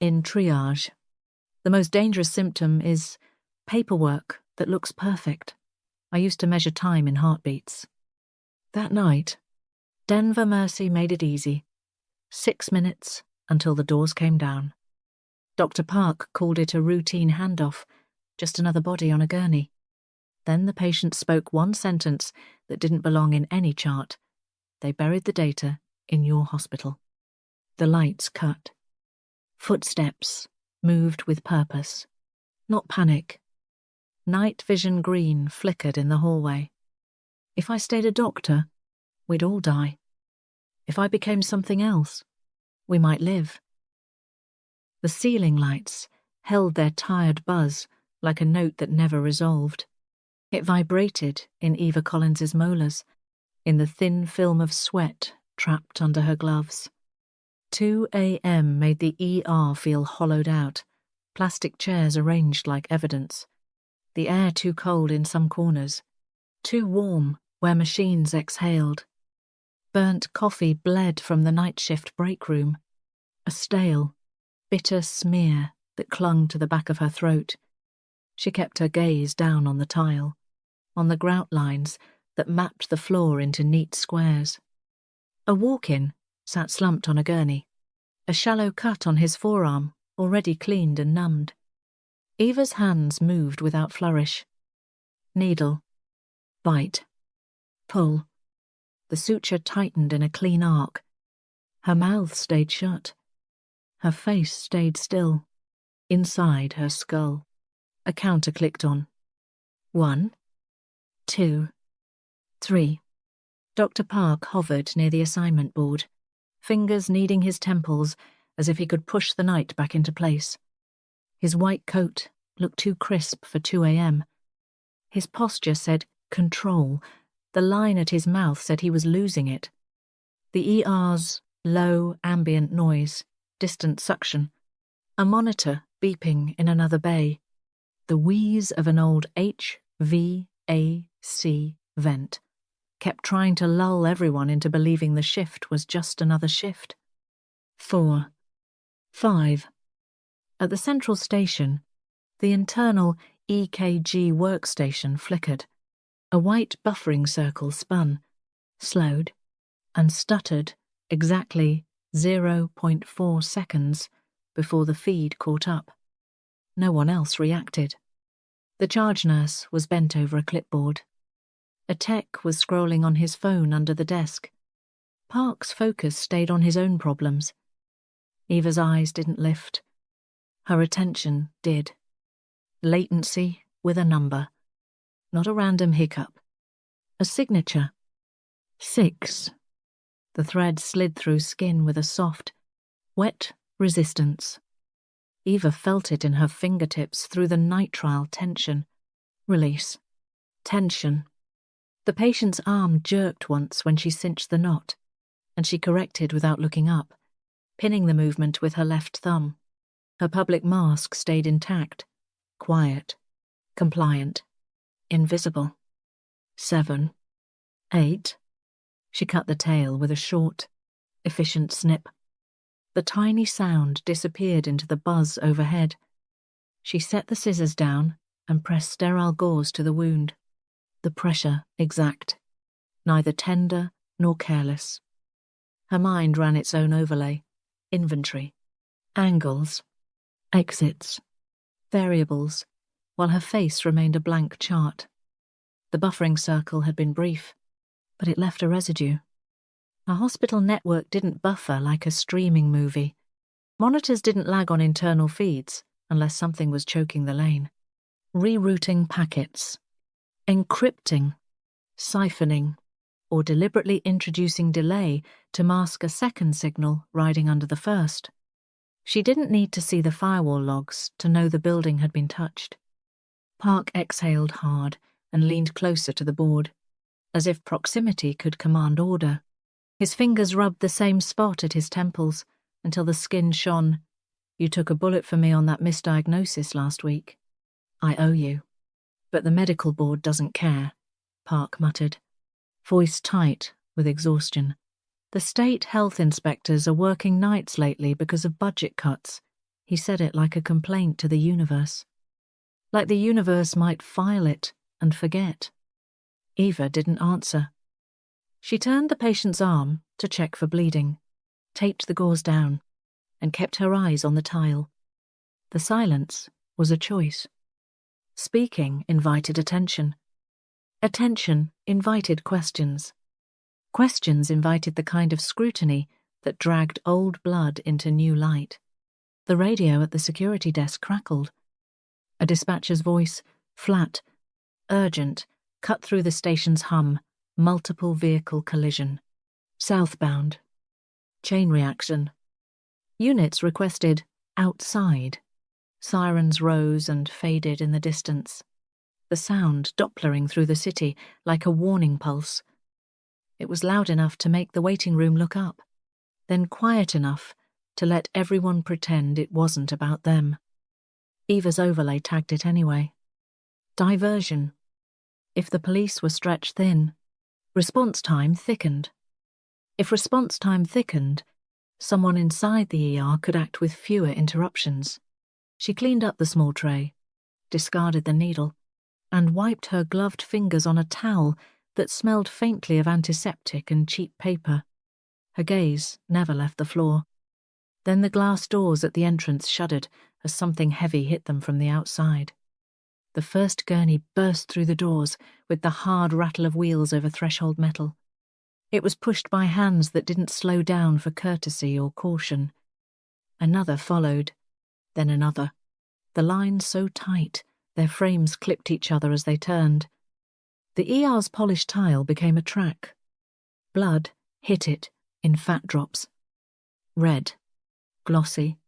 In triage, the most dangerous symptom is paperwork that looks perfect. I used to measure time in heartbeats. That night, Denver Mercy made it easy. 6 minutes until the doors came down. Dr. Park called it a routine handoff, just another body on a gurney. Then the patient spoke one sentence that didn't belong in any chart. They buried the data in your hospital. The lights cut. Footsteps moved with purpose, not panic. Night vision green flickered in the hallway. If I stayed a doctor, we'd all die. If I became something else, we might live. The ceiling lights held their tired buzz like a note that never resolved. It vibrated in Eva Collins's molars, in the thin film of sweat trapped under her gloves. 2 a.m. made the ER feel hollowed out, plastic chairs arranged like evidence. The air too cold in some corners, too warm where machines exhaled. Burnt coffee bled from the night shift break room, a stale, bitter smear that clung to the back of her throat. She kept her gaze down on the tile, on the grout lines that mapped the floor into neat squares. A walk-in sat slumped on a gurney, a shallow cut on his forearm, already cleaned and numbed. Eva's hands moved without flourish. Needle. Bite. Pull. The suture tightened in a clean arc. Her mouth stayed shut. Her face stayed still. Inside her skull. A counter clicked on. 1, 2, 3. Dr. Park hovered near the assignment board, fingers kneading his temples as if he could push the night back into place. His white coat looked too crisp for 2 a.m. His posture said control. The line at his mouth said he was losing it. The ER's low ambient noise, distant suction. A monitor beeping in another bay. The wheeze of an old HVAC vent kept trying to lull everyone into believing the shift was just another shift. 4, 5. At the central station, the internal EKG workstation flickered. A white buffering circle spun, slowed, and stuttered exactly 0.4 seconds before the feed caught up. No one else reacted. The charge nurse was bent over a clipboard. A tech was scrolling on his phone under the desk. Park's focus stayed on his own problems. Eva's eyes didn't lift. Her attention did. Latency with a number. Not a random hiccup. A signature. 6. The thread slid through skin with a soft, wet resistance. Eva felt it in her fingertips through the nitrile tension. Release. Tension. The patient's arm jerked once when she cinched the knot, and she corrected without looking up, pinning the movement with her left thumb. Her public mask stayed intact, quiet, compliant, invisible. 7, 8. She cut the tail with a short, efficient snip. The tiny sound disappeared into the buzz overhead. She set the scissors down and pressed sterile gauze to the wound. The pressure exact, neither tender nor careless. Her mind ran its own overlay, inventory, angles, exits, variables, while her face remained a blank chart. The buffering circle had been brief, but it left a residue. A hospital network didn't buffer like a streaming movie. Monitors didn't lag on internal feeds unless something was choking the lane. Rerouting packets, encrypting, siphoning, or deliberately introducing delay to mask a second signal riding under the first. She didn't need to see the firewall logs to know the building had been touched. Park exhaled hard and leaned closer to the board, as if proximity could command order. His fingers rubbed the same spot at his temples until the skin shone. "You took a bullet for me on that misdiagnosis last week. I owe you. But the medical board doesn't care," Park muttered, voice tight with exhaustion. "The state health inspectors are working nights lately because of budget cuts." He said it like a complaint to the universe. Like the universe might file it and forget. Eva didn't answer. She turned the patient's arm to check for bleeding, taped the gauze down, and kept her eyes on the tile. The silence was a choice. Speaking invited attention. Attention invited questions. Questions invited the kind of scrutiny that dragged old blood into new light. The radio at the security desk crackled. A dispatcher's voice, flat, urgent, cut through the station's hum. Multiple vehicle collision. Southbound. Chain reaction. Units requested outside. Sirens rose and faded in the distance. The sound dopplering through the city like a warning pulse. It was loud enough to make the waiting room look up, then quiet enough to let everyone pretend it wasn't about them. Eva's overlay tagged it anyway. Diversion. If the police were stretched thin, response time thickened. If response time thickened, someone inside the ER could act with fewer interruptions. She cleaned up the small tray, discarded the needle, and wiped her gloved fingers on a towel that smelled faintly of antiseptic and cheap paper. Her gaze never left the floor. Then the glass doors at the entrance shuddered as something heavy hit them from the outside. The first gurney burst through the doors with the hard rattle of wheels over threshold metal. It was pushed by hands that didn't slow down for courtesy or caution. Another followed, then another, the lines so tight their frames clipped each other as they turned. The ER's polished tile became a track. Blood hit it in fat drops. Red, glossy,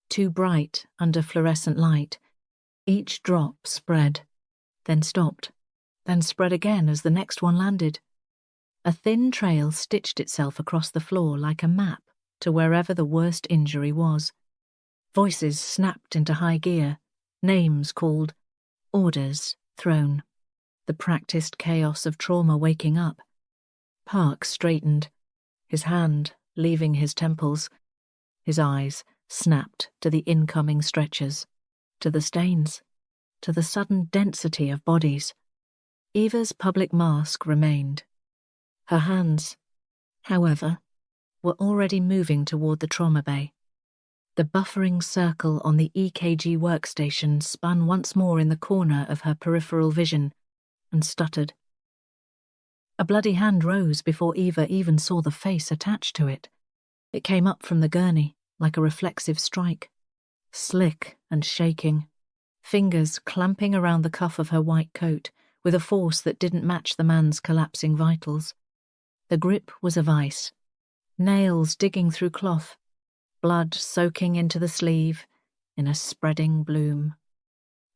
too bright under fluorescent light. Each drop spread, then stopped, then spread again as the next one landed. A thin trail stitched itself across the floor like a map to wherever the worst injury was. Voices snapped into high gear, names called, orders thrown. The practiced chaos of trauma waking up. Park straightened, his hand leaving his temples. His eyes snapped to the incoming stretchers, to the stains, to the sudden density of bodies. Eva's public mask remained. Her hands, however, were already moving toward the trauma bay. The buffering circle on the EKG workstation spun once more in the corner of her peripheral vision and stuttered. A bloody hand rose before Eva even saw the face attached to it. It came up from the gurney like a reflexive strike, slick and shaking, fingers clamping around the cuff of her white coat with a force that didn't match the man's collapsing vitals. The grip was a vice, nails digging through cloth, blood soaking into the sleeve in a spreading bloom.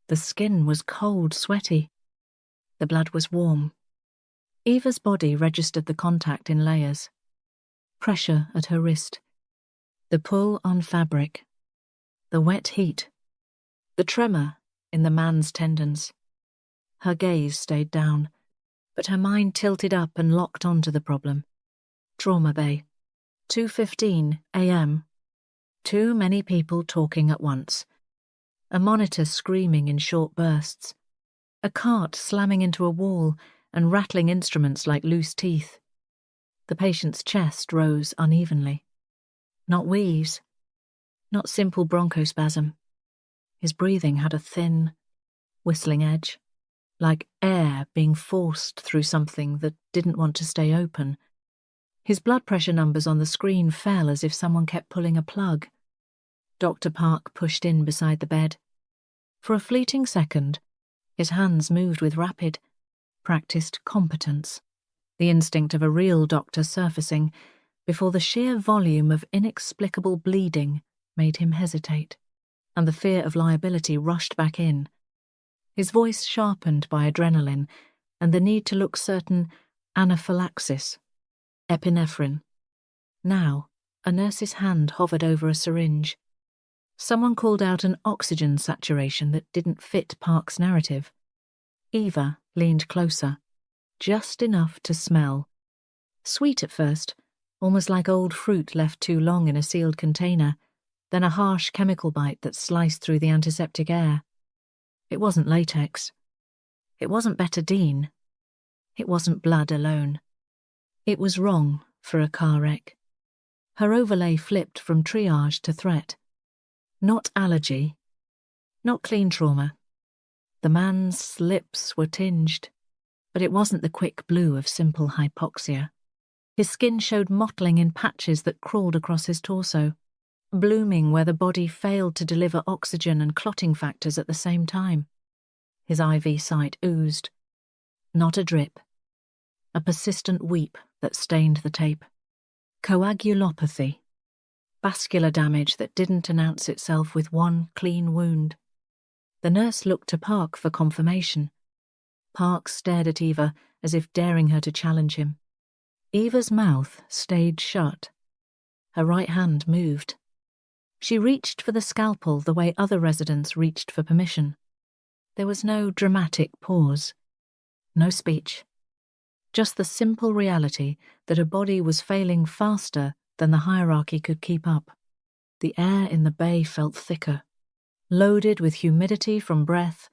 The skin was cold, sweaty. The blood was warm. Eva's body registered the contact in layers. Pressure at her wrist. The pull on fabric. The wet heat. The tremor in the man's tendons. Her gaze stayed down, but her mind tilted up and locked onto the problem. Trauma bay. 2:15 a.m. Too many people talking at once. A monitor screaming in short bursts. A cart slamming into a wall and rattling instruments like loose teeth. The patient's chest rose unevenly. Not wheeze. Not simple bronchospasm. His breathing had a thin, whistling edge, like air being forced through something that didn't want to stay open. His blood pressure numbers on the screen fell as if someone kept pulling a plug. Dr. Park pushed in beside the bed. For a fleeting second, his hands moved with rapid, practiced competence, the instinct of a real doctor surfacing before the sheer volume of inexplicable bleeding made him hesitate, and the fear of liability rushed back in. His voice sharpened by adrenaline and the need to look certain anaphylaxis, epinephrine. Now, a nurse's hand hovered over a syringe. Someone called out an oxygen saturation that didn't fit Park's narrative. Eva leaned closer, just enough to smell. Sweet at first, almost like old fruit left too long in a sealed container, then a harsh chemical bite that sliced through the antiseptic air. It wasn't latex. It wasn't betadine. It wasn't blood alone. It was wrong for a car wreck. Her overlay flipped from triage to threat. Not allergy. Not clean trauma. The man's lips were tinged, but it wasn't the quick blue of simple hypoxia. His skin showed mottling in patches that crawled across his torso, blooming where the body failed to deliver oxygen and clotting factors at the same time. His IV site oozed. Not a drip. A persistent weep that stained the tape. Coagulopathy. Vascular damage that didn't announce itself with one clean wound. The nurse looked to Park for confirmation. Park stared at Eva as if daring her to challenge him. Eva's mouth stayed shut. Her right hand moved. She reached for the scalpel the way other residents reached for permission. There was no dramatic pause. No speech. Just the simple reality that her body was failing faster than the hierarchy could keep up. The air in the bay felt thicker, loaded with humidity from breath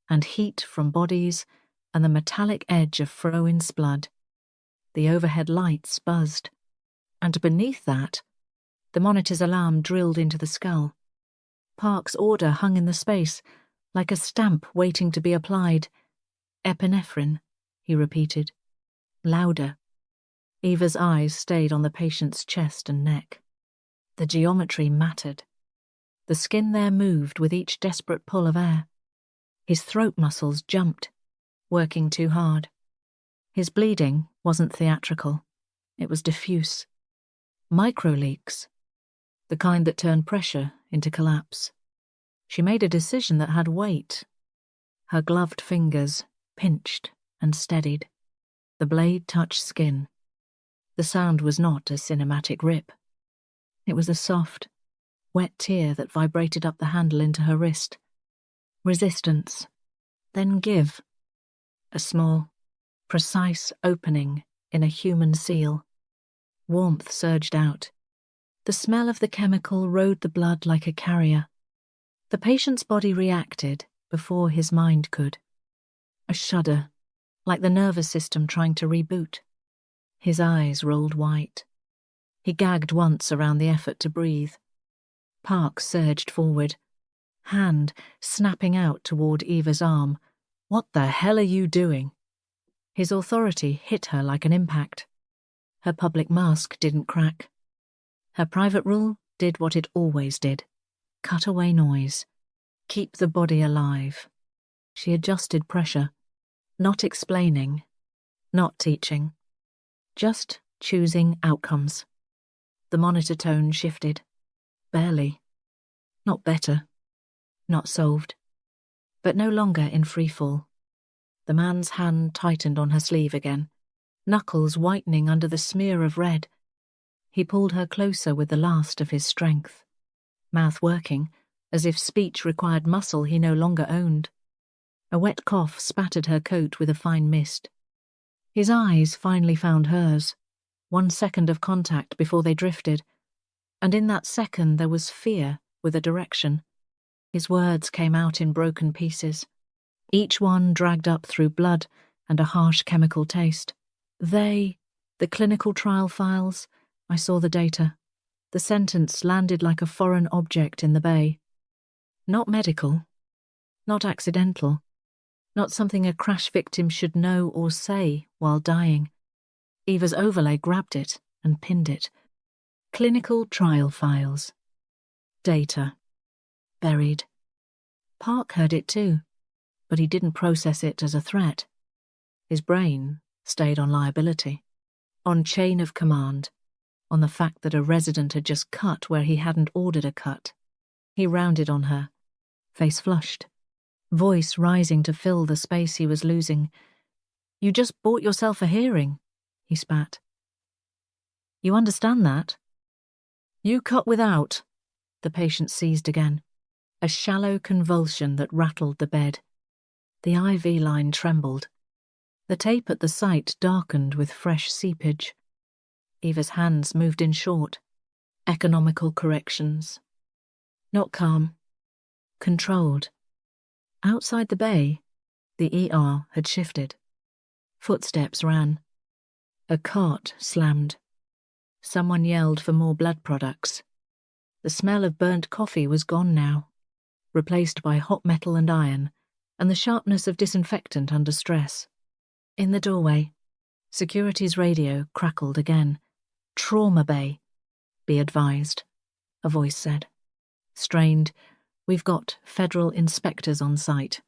and heat from bodies and the metallic edge of Froin's blood. The overhead lights buzzed, and beneath that, the monitor's alarm drilled into the skull. Park's order hung in the space, like a stamp waiting to be applied. Epinephrine, he repeated. Louder. Eva's eyes stayed on the patient's chest and neck. The geometry mattered. The skin there moved with each desperate pull of air. His throat muscles jumped, working too hard. His bleeding wasn't theatrical. It was diffuse. Micro-leaks. The kind that turned pressure into collapse. She made a decision that had weight. Her gloved fingers pinched and steadied. The blade touched skin. The sound was not a cinematic rip. It was a soft, wet tear that vibrated up the handle into her wrist. Resistance. Then give. A small, precise opening in a human seal. Warmth surged out. The smell of the chemical rode the blood like a carrier. The patient's body reacted before his mind could. A shudder, like the nervous system trying to reboot. His eyes rolled white. He gagged once around the effort to breathe. Park surged forward, hand snapping out toward Eva's arm. "What the hell are you doing?" His authority hit her like an impact. Her public mask didn't crack. Her private rule did what it always did. Cut away noise. Keep the body alive. She adjusted pressure. Not explaining. Not teaching. Just choosing outcomes. The monitor tone shifted. Barely. Not better. Not solved. But no longer in freefall. The man's hand tightened on her sleeve again, knuckles whitening under the smear of red. He pulled her closer with the last of his strength, mouth working, as if speech required muscle he no longer owned. A wet cough spattered her coat with a fine mist. His eyes finally found hers, 1 second of contact before they drifted, and in that second there was fear with a direction. His words came out in broken pieces, each one dragged up through blood and a harsh chemical taste. The clinical trial files, I saw the data. The sentence landed like a foreign object in the bay. Not medical, not accidental, not something a crash victim should know or say while dying. Eva's overlay grabbed it and pinned it. Clinical trial files. Data. Buried. Park heard it too, but he didn't process it as a threat. His brain stayed on liability, on chain of command, on the fact that a resident had just cut where he hadn't ordered a cut. He rounded on her, face flushed, voice rising to fill the space he was losing. "You just bought yourself a hearing," he spat. "You understand that?" "You cut without." The patient seized again, a shallow convulsion that rattled the bed. The IV line trembled. The tape at the site darkened with fresh seepage. Eva's hands moved in short. Economical corrections. Not calm. Controlled. Outside the bay, the ER had shifted. Footsteps ran. A cart slammed. Someone yelled for more blood products. The smell of burnt coffee was gone now, replaced by hot metal and iron, and the sharpness of disinfectant under stress. In the doorway, security's radio crackled again. "Trauma bay, be advised," a voice said. Strained, "We've got federal inspectors on site."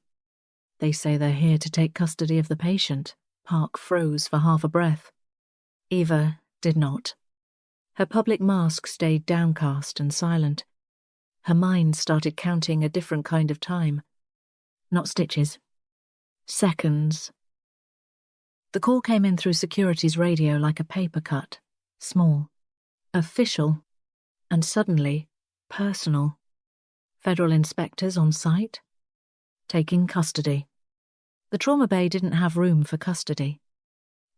"They say they're here to take custody of the patient." Park froze for half a breath. Eva did not. Her public mask stayed downcast and silent. Her mind started counting a different kind of time. Not stitches. Seconds. The call came in through security's radio like a paper cut. Small. Official. And suddenly, personal. Federal inspectors on site? Taking custody. The trauma bay didn't have room for custody.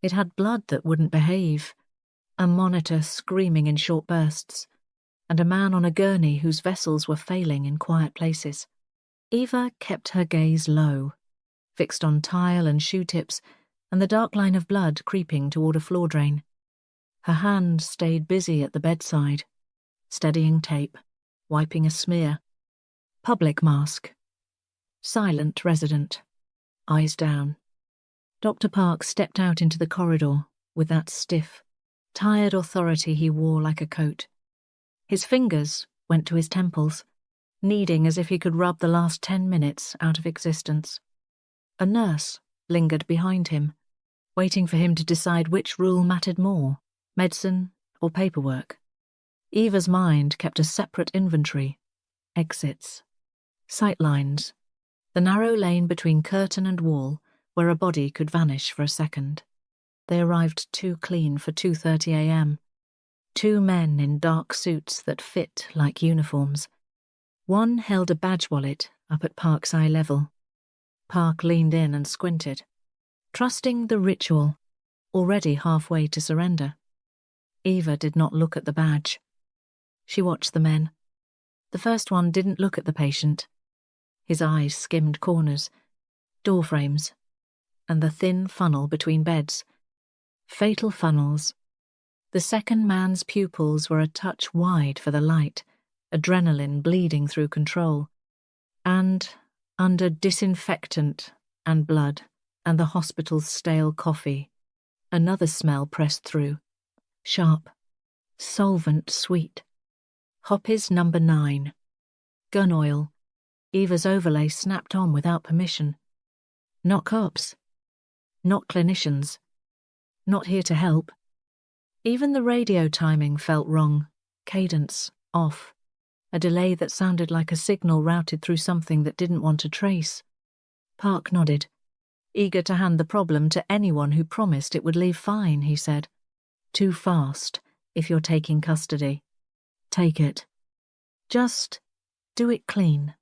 It had blood that wouldn't behave, a monitor screaming in short bursts, and a man on a gurney whose vessels were failing in quiet places. Eva kept her gaze low, fixed on tile and shoe tips and the dark line of blood creeping toward a floor drain. Her hand stayed busy at the bedside, steadying tape, wiping a smear. Public mask. Silent resident. Eyes down. Dr. Park stepped out into the corridor with that stiff, tired authority he wore like a coat. His fingers went to his temples, kneading as if he could rub the last 10 minutes out of existence. A nurse lingered behind him, waiting for him to decide which rule mattered more, medicine or paperwork. Eva's mind kept a separate inventory. Exits. Sightlines. The narrow lane between curtain and wall where a body could vanish for a second. They arrived too clean for 2:30 a.m. 2 men in dark suits that fit like uniforms. One held a badge wallet up at Park's eye level. Park leaned in and squinted, trusting the ritual, already halfway to surrender. Eva did not look at the badge. She watched the men. The first one didn't look at the patient. His eyes skimmed corners, door frames, and the thin funnel between beds. Fatal funnels. The second man's pupils were a touch wide for the light, adrenaline bleeding through control. And, under disinfectant and blood and the hospital's stale coffee, another smell pressed through. Sharp. Solvent sweet. Hoppy's number 9. Gun oil. Eva's overlay snapped on without permission. Not cops. Not clinicians. Not here to help. Even the radio timing felt wrong. Cadence off. A delay that sounded like a signal routed through something that didn't want to trace. Park nodded, eager to hand the problem to anyone who promised it would leave fine, he said. Too fast, if you're taking custody. Take it. Just do it clean.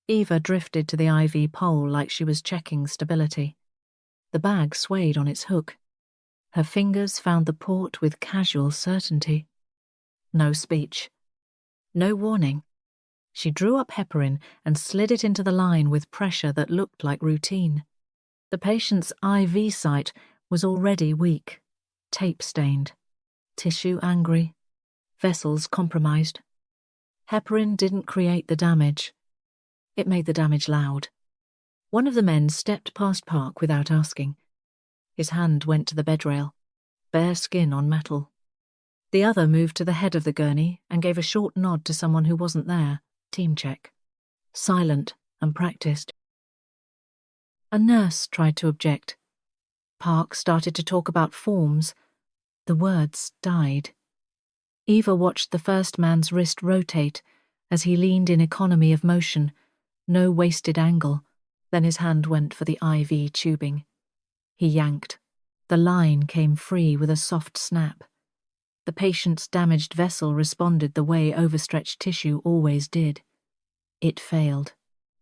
Eva drifted to the IV pole like she was checking stability. The bag swayed on its hook. Her fingers found the port with casual certainty. No speech. No warning. She drew up heparin and slid it into the line with pressure that looked like routine. The patient's IV site was already weak, tape-stained, tissue angry, vessels compromised. Heparin didn't create the damage. It made the damage loud. One of the men stepped past Park without asking. His hand went to the bedrail, bare skin on metal. The other moved to the head of the gurney and gave a short nod to someone who wasn't there. Team check. Silent and practiced. A nurse tried to object. Park started to talk about forms. The words died. Eva watched the first man's wrist rotate as he leaned in economy of motion, no wasted angle. Then his hand went for the IV tubing. He yanked. The line came free with a soft snap. The patient's damaged vessel responded the way overstretched tissue always did. It failed.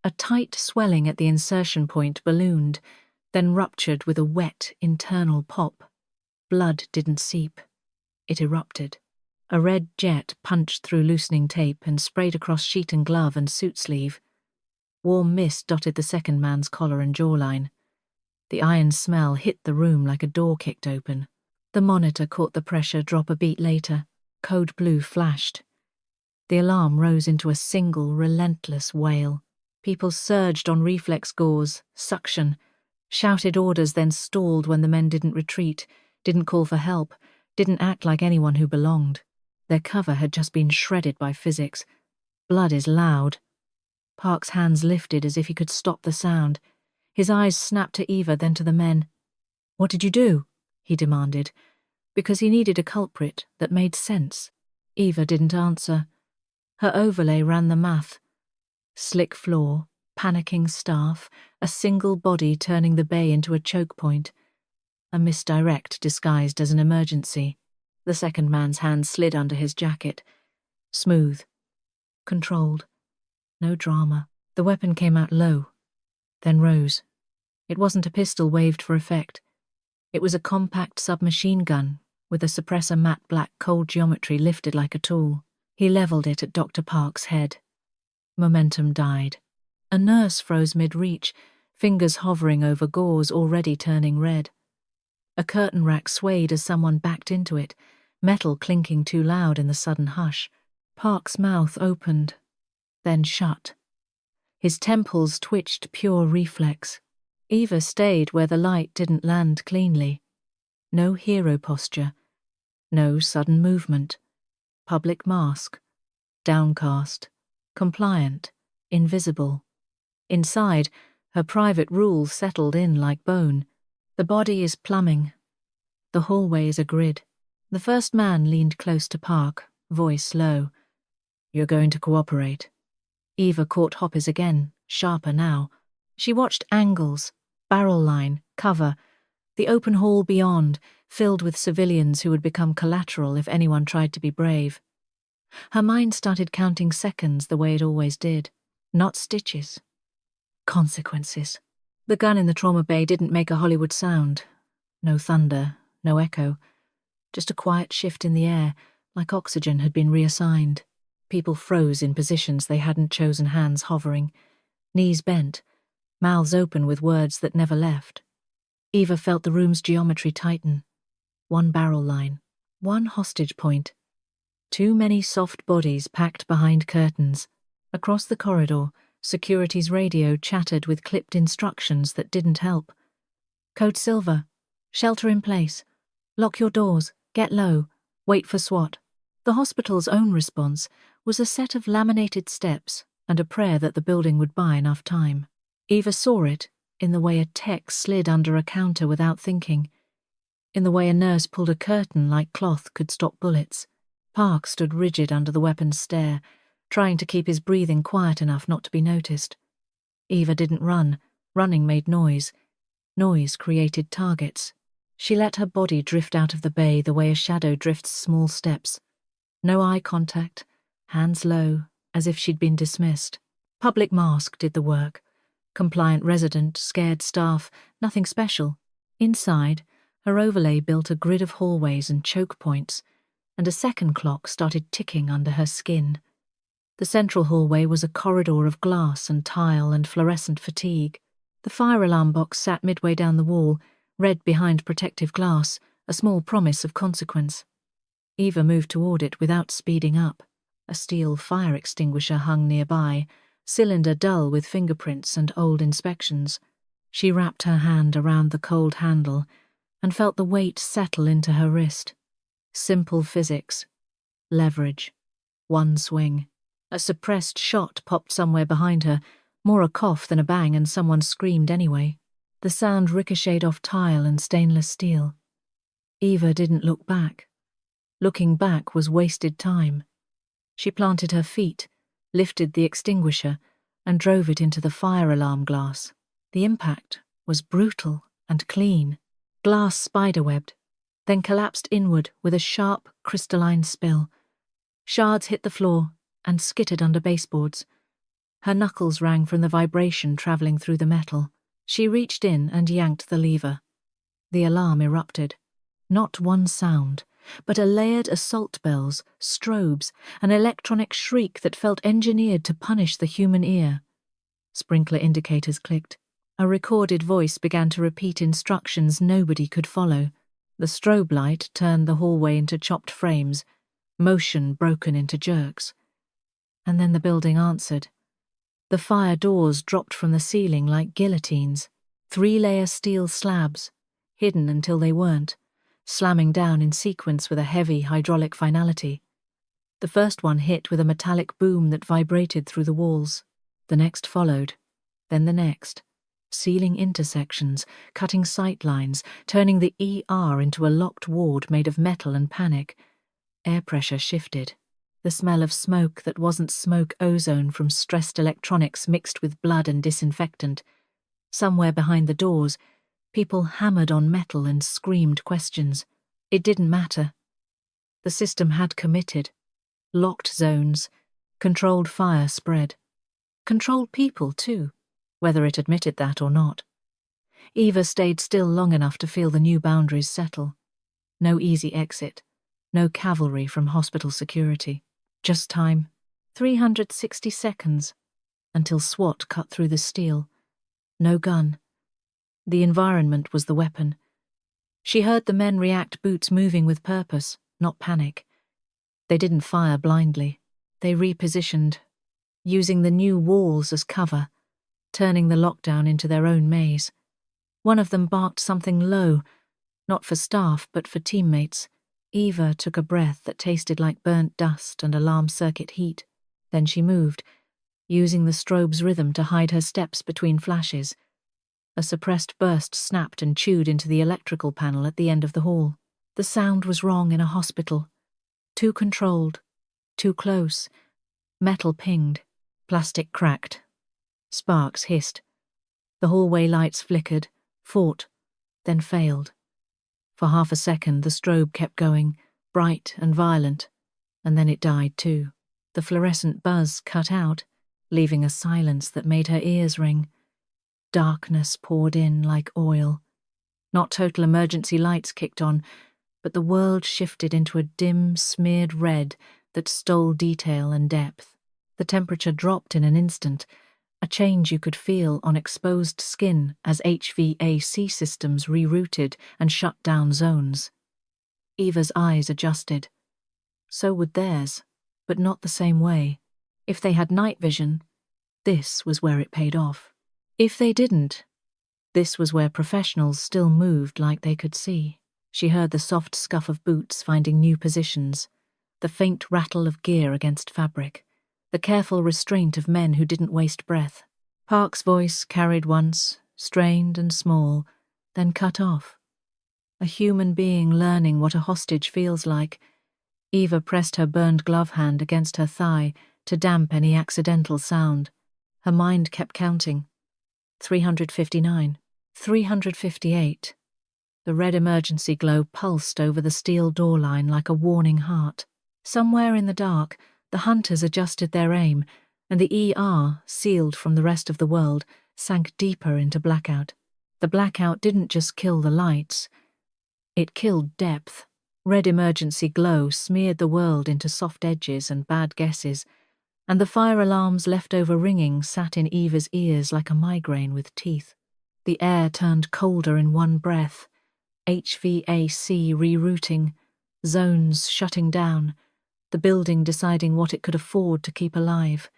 A tight swelling at the insertion point ballooned, then ruptured with a wet internal pop. Blood didn't seep. It erupted. A red jet punched through loosening tape and sprayed across sheet and glove and suit sleeve. Warm mist dotted the second man's collar and jawline. The iron smell hit the room like a door kicked open. The monitor caught the pressure drop a beat later. Code blue flashed. The alarm rose into a single, relentless wail. People surged on reflex gauze, suction, shouted orders, then stalled when the men didn't retreat, didn't call for help, didn't act like anyone who belonged. Their cover had just been shredded by physics. Blood is loud. Park's hands lifted as if he could stop the sound. His eyes snapped to Eva, then to the men. "What did you do?" he demanded, because he needed a culprit that made sense. Eva didn't answer. Her overlay ran the math. Slick floor, panicking staff, a single body turning the bay into a choke point. A misdirect disguised as an emergency. The second man's hand slid under his jacket. Smooth. Controlled. No drama. The weapon came out low, then rose. It wasn't a pistol waved for effect. It was a compact submachine gun with a suppressor matte black cold geometry lifted like a tool. He leveled it at Dr. Park's head. Momentum died. A nurse froze mid-reach, fingers hovering over gauze already turning red. A curtain rack swayed as someone backed into it, metal clinking too loud in the sudden hush. Park's mouth opened, then shut. His temples twitched pure reflex. Eva stayed where the light didn't land cleanly. No hero posture. No sudden movement. Public mask. Downcast. Compliant. Invisible. Inside, her private rule settled in like bone. The body is plumbing. The hallway is a grid. The first man leaned close to Park, voice low. "You're going to cooperate." Eva caught Hoppers again, sharper now. She watched angles, barrel line, cover, the open hall beyond, filled with civilians who would become collateral if anyone tried to be brave. Her mind started counting seconds the way it always did, not stitches. Consequences. The gun in the trauma bay didn't make a Hollywood sound. No thunder, no echo. Just a quiet shift in the air, like oxygen had been reassigned. People froze in positions they hadn't chosen, hands hovering, knees bent, mouths open with words that never left. Eva felt the room's geometry tighten. One barrel line, one hostage point. Too many soft bodies packed behind curtains. Across the corridor, security's radio chattered with clipped instructions that didn't help. Code Silver. Shelter in place. Lock your doors. Get low. Wait for SWAT. The hospital's own response was a set of laminated steps and a prayer that the building would buy enough time. Eva saw it in the way a tech slid under a counter without thinking, in the way a nurse pulled a curtain like cloth could stop bullets. Park stood rigid under the weapon's stare, trying to keep his breathing quiet enough not to be noticed. Eva didn't run. Running made noise. Noise created targets. She let her body drift out of the bay the way a shadow drifts small steps. No eye contact, hands low, as if she'd been dismissed. Public mask did the work. Compliant resident, scared staff, nothing special. Inside, her overlay built a grid of hallways and choke points, and a second clock started ticking under her skin. The central hallway was a corridor of glass and tile and fluorescent fatigue. The fire alarm box sat midway down the wall, red behind protective glass, a small promise of consequence. Eva moved toward it without speeding up. A steel fire extinguisher hung nearby, cylinder dull with fingerprints and old inspections. She wrapped her hand around the cold handle and felt the weight settle into her wrist. Simple physics. Leverage. One swing. A suppressed shot popped somewhere behind her, more a cough than a bang, and someone screamed anyway. The sound ricocheted off tile and stainless steel. Eva didn't look back. Looking back was wasted time. She planted her feet, lifted the extinguisher, and drove it into the fire alarm glass. The impact was brutal and clean. Glass spiderwebbed, then collapsed inward with a sharp, crystalline spill. Shards hit the floor and skittered under baseboards. Her knuckles rang from the vibration travelling through the metal. She reached in and yanked the lever. The alarm erupted. Not one sound, but a layered assault bells, strobes, an electronic shriek that felt engineered to punish the human ear. Sprinkler indicators clicked. A recorded voice began to repeat instructions nobody could follow. The strobe light turned the hallway into chopped frames, motion broken into jerks. And then the building answered. The fire doors dropped from the ceiling like guillotines, 3-layer steel slabs, hidden until they weren't, slamming down in sequence with a heavy hydraulic finality. The first one hit with a metallic boom that vibrated through the walls. The next followed, then the next, sealing intersections, cutting sight lines, turning the ER into a locked ward made of metal and panic. Air pressure shifted. The smell of smoke that wasn't smoke ozone from stressed electronics mixed with blood and disinfectant. Somewhere behind the doors, people hammered on metal and screamed questions. It didn't matter. The system had committed. Locked zones. Controlled fire spread. Controlled people, too, whether it admitted that or not. Eva stayed still long enough to feel the new boundaries settle. No easy exit. No cavalry from hospital security. Just time. 360 seconds. Until SWAT cut through the steel. No gun. The environment was the weapon. She heard the men react, boots moving with purpose, not panic. They didn't fire blindly. They repositioned, using the new walls as cover, turning the lockdown into their own maze. One of them barked something low, not for staff but for teammates. Eva took a breath that tasted like burnt dust and alarm circuit heat. Then she moved, using the strobe's rhythm to hide her steps between flashes. A suppressed burst snapped and chewed into the electrical panel at the end of the hall. The sound was wrong in a hospital. Too controlled. Too close. Metal pinged. Plastic cracked. Sparks hissed. The hallway lights flickered, fought, then failed. For half a second the strobe kept going, bright and violent, and then it died too. The fluorescent buzz cut out, leaving a silence that made her ears ring. Darkness poured in like oil. Not total emergency lights kicked on, but the world shifted into a dim, smeared red that stole detail and depth. The temperature dropped in an instant, a change you could feel on exposed skin as HVAC systems rerouted and shut down zones. Eva's eyes adjusted. So would theirs, but not the same way. If they had night vision, this was where it paid off. If they didn't, this was where professionals still moved like they could see. She heard the soft scuff of boots finding new positions, the faint rattle of gear against fabric, the careful restraint of men who didn't waste breath. Park's voice carried once, strained and small, then cut off. A human being learning what a hostage feels like. Eva pressed her burned glove hand against her thigh to damp any accidental sound. Her mind kept counting. 359. 358. The red emergency glow pulsed over the steel door line like a warning heart. Somewhere in the dark, the hunters adjusted their aim, and the ER, sealed from the rest of the world, sank deeper into blackout. The blackout didn't just kill the lights. It killed depth. Red emergency glow smeared the world into soft edges and bad guesses, and the fire alarm's leftover ringing sat in Eva's ears like a migraine with teeth. The air turned colder in one breath. HVAC rerouting, zones shutting down, the building deciding what it could afford to keep alive.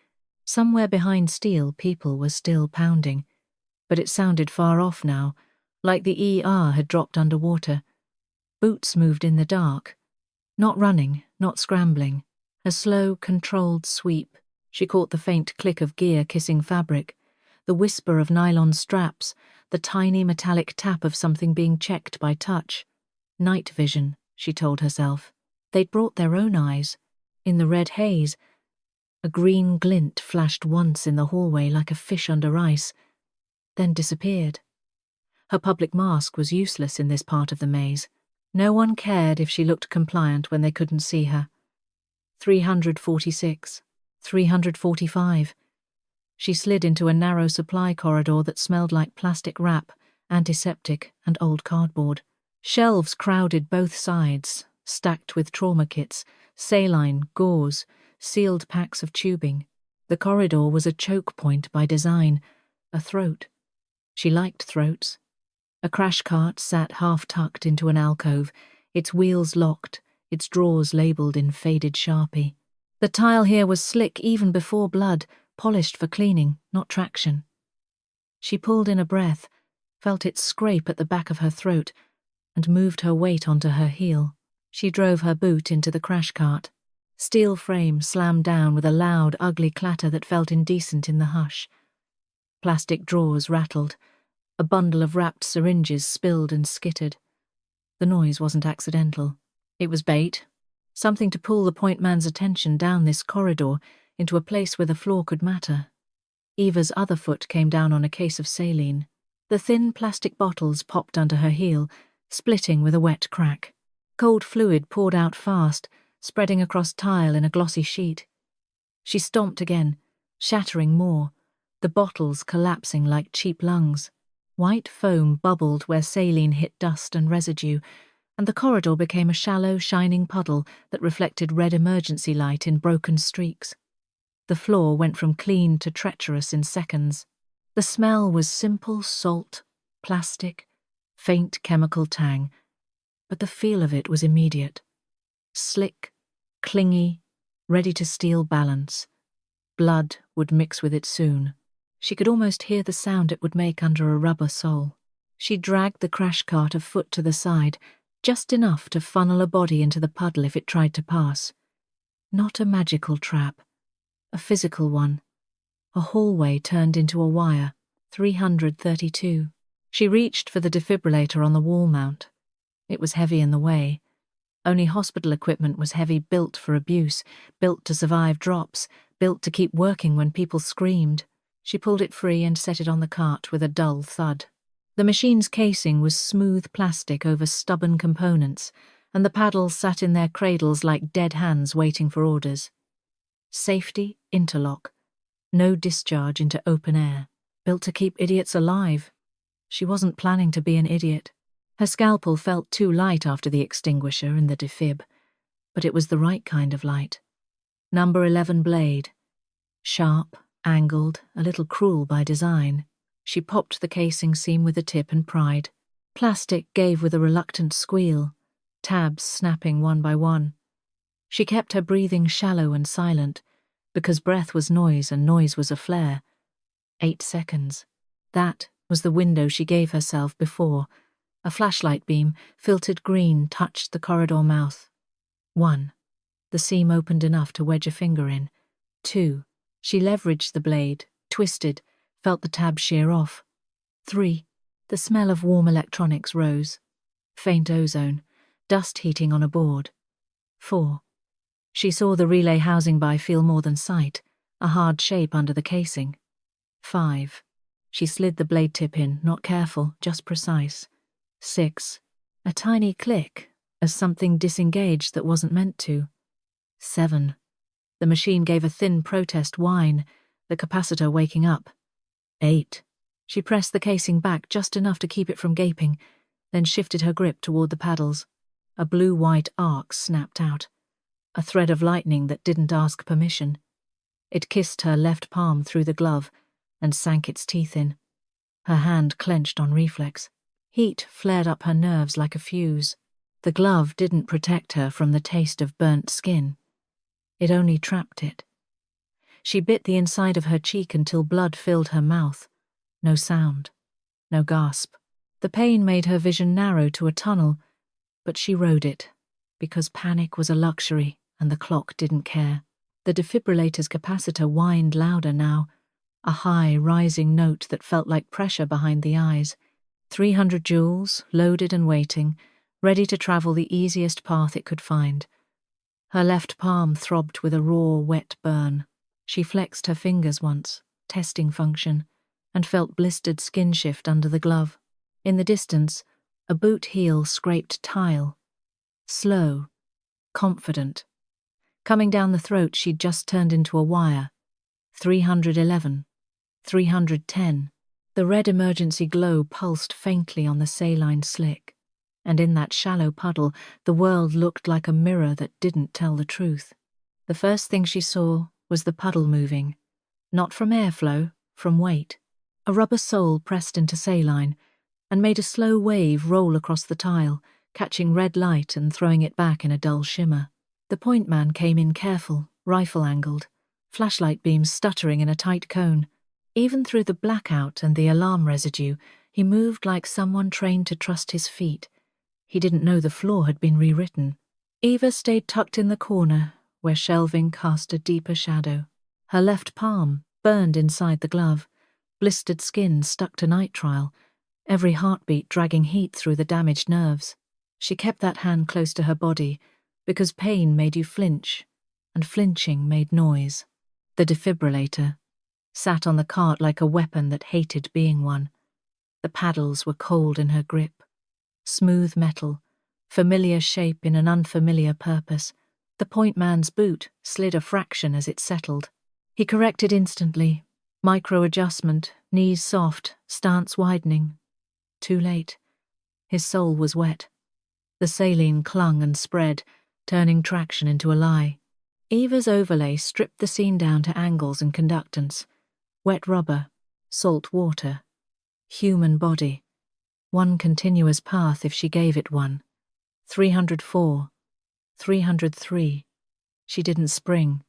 Somewhere behind steel, people were still pounding, but it sounded far off now, like the ER had dropped underwater. Boots moved in the dark, not running, not scrambling, a slow, controlled sweep. She caught the faint click of gear kissing fabric, the whisper of nylon straps, the tiny metallic tap of something being checked by touch. Night vision, she told herself. They'd brought their own eyes. In the red haze, a green glint flashed once in the hallway like a fish under ice, then disappeared. Her public mask was useless in this part of the maze. No one cared if she looked compliant when they couldn't see her. 346. 345. She slid into a narrow supply corridor that smelled like plastic wrap, antiseptic, and old cardboard. Shelves crowded both sides, stacked with trauma kits, saline, gauze, sealed packs of tubing. The corridor was a choke point by design, a throat. She liked throats. A crash cart sat half-tucked into an alcove, its wheels locked, its drawers labelled in faded Sharpie. The tile here was slick even before blood, polished for cleaning, not traction. She pulled in a breath, felt it scrape at the back of her throat, and moved her weight onto her heel. She drove her boot into the crash cart. Steel frame slammed down with a loud, ugly clatter that felt indecent in the hush. Plastic drawers rattled. A bundle of wrapped syringes spilled and skittered. The noise wasn't accidental. It was bait. Something to pull the point man's attention down this corridor into a place where the floor could matter. Eva's other foot came down on a case of saline. The thin plastic bottles popped under her heel, splitting with a wet crack. Cold fluid poured out fast, spreading across tile in a glossy sheet. She stomped again, shattering more, the bottles collapsing like cheap lungs. White foam bubbled where saline hit dust and residue, and the corridor became a shallow, shining puddle that reflected red emergency light in broken streaks. The floor went from clean to treacherous in seconds. The smell was simple salt, plastic, faint chemical tang, but the feel of it was immediate. Slick, clingy, ready to steal balance. Blood would mix with it soon. She could almost hear the sound it would make under a rubber sole. She dragged the crash cart a foot to the side, just enough to funnel a body into the puddle if it tried to pass. Not a magical trap, a physical one. A hallway turned into a wire, 332. She reached for the defibrillator on the wall mount. It was heavy in the way. Only hospital equipment was heavy, built for abuse, built to survive drops, built to keep working when people screamed. She pulled it free and set it on the cart with a dull thud. The machine's casing was smooth plastic over stubborn components, and the paddles sat in their cradles like dead hands waiting for orders. Safety, interlock. No discharge into open air. Built to keep idiots alive. She wasn't planning to be an idiot. Her scalpel felt too light after the extinguisher and the defib, but it was the right kind of light. Number 11 blade. Sharp, angled, a little cruel by design. She popped the casing seam with a tip and pried. Plastic gave with a reluctant squeal, tabs snapping one by one. She kept her breathing shallow and silent, because breath was noise and noise was a flare. 8 seconds. That was the window she gave herself before. A flashlight beam, filtered green, touched the corridor mouth. 1. The seam opened enough to wedge a finger in. 2. She leveraged the blade, twisted, felt the tab shear off. 3. The smell of warm electronics rose. Faint ozone, dust heating on a board. 4. She saw the relay housing by feel more than sight, a hard shape under the casing. 5. She slid the blade tip in, not careful, just precise. 6. A tiny click, as something disengaged that wasn't meant to. 7. The machine gave a thin protest whine, the capacitor waking up. 8. She pressed the casing back just enough to keep it from gaping, then shifted her grip toward the paddles. A blue-white arc snapped out. A thread of lightning that didn't ask permission. It kissed her left palm through the glove and sank its teeth in. Her hand clenched on reflex. Heat flared up her nerves like a fuse. The glove didn't protect her from the taste of burnt skin. It only trapped it. She bit the inside of her cheek until blood filled her mouth. No sound. No gasp. The pain made her vision narrow to a tunnel, but she rode it, because panic was a luxury and the clock didn't care. The defibrillator's capacitor whined louder now, a high, rising note that felt like pressure behind the eyes. 300 joules, loaded and waiting, ready to travel the easiest path it could find. Her left palm throbbed with a raw, wet burn. She flexed her fingers once, testing function, and felt blistered skin shift under the glove. In the distance, a boot heel scraped tile. Slow, confident. Coming down the throat, she'd just turned into a wire. 311. 310. The red emergency glow pulsed faintly on the saline slick. And in that shallow puddle, the world looked like a mirror that didn't tell the truth. The first thing she saw was the puddle moving, not from airflow, from weight. A rubber sole pressed into saline and made a slow wave roll across the tile, catching red light and throwing it back in a dull shimmer. The point man came in careful, rifle-angled, flashlight beams stuttering in a tight cone. Even through the blackout and the alarm residue, he moved like someone trained to trust his feet. He didn't know the floor had been rewritten. Eva stayed tucked in the corner, where shelving cast a deeper shadow. Her left palm burned inside the glove, blistered skin stuck to nitrile, every heartbeat dragging heat through the damaged nerves. She kept that hand close to her body, because pain made you flinch, and flinching made noise. The defibrillator sat on the cart like a weapon that hated being one. The paddles were cold in her grip. Smooth metal, familiar shape in an unfamiliar purpose. The point man's boot slid a fraction as it settled. He corrected instantly. Micro-adjustment, knees soft, stance widening. Too late. His soul was wet. The saline clung and spread, turning traction into a lie. Eva's overlay stripped the scene down to angles and conductance. Wet rubber, salt water, human body. One continuous path if she gave it one. 304, 303. She didn't spring.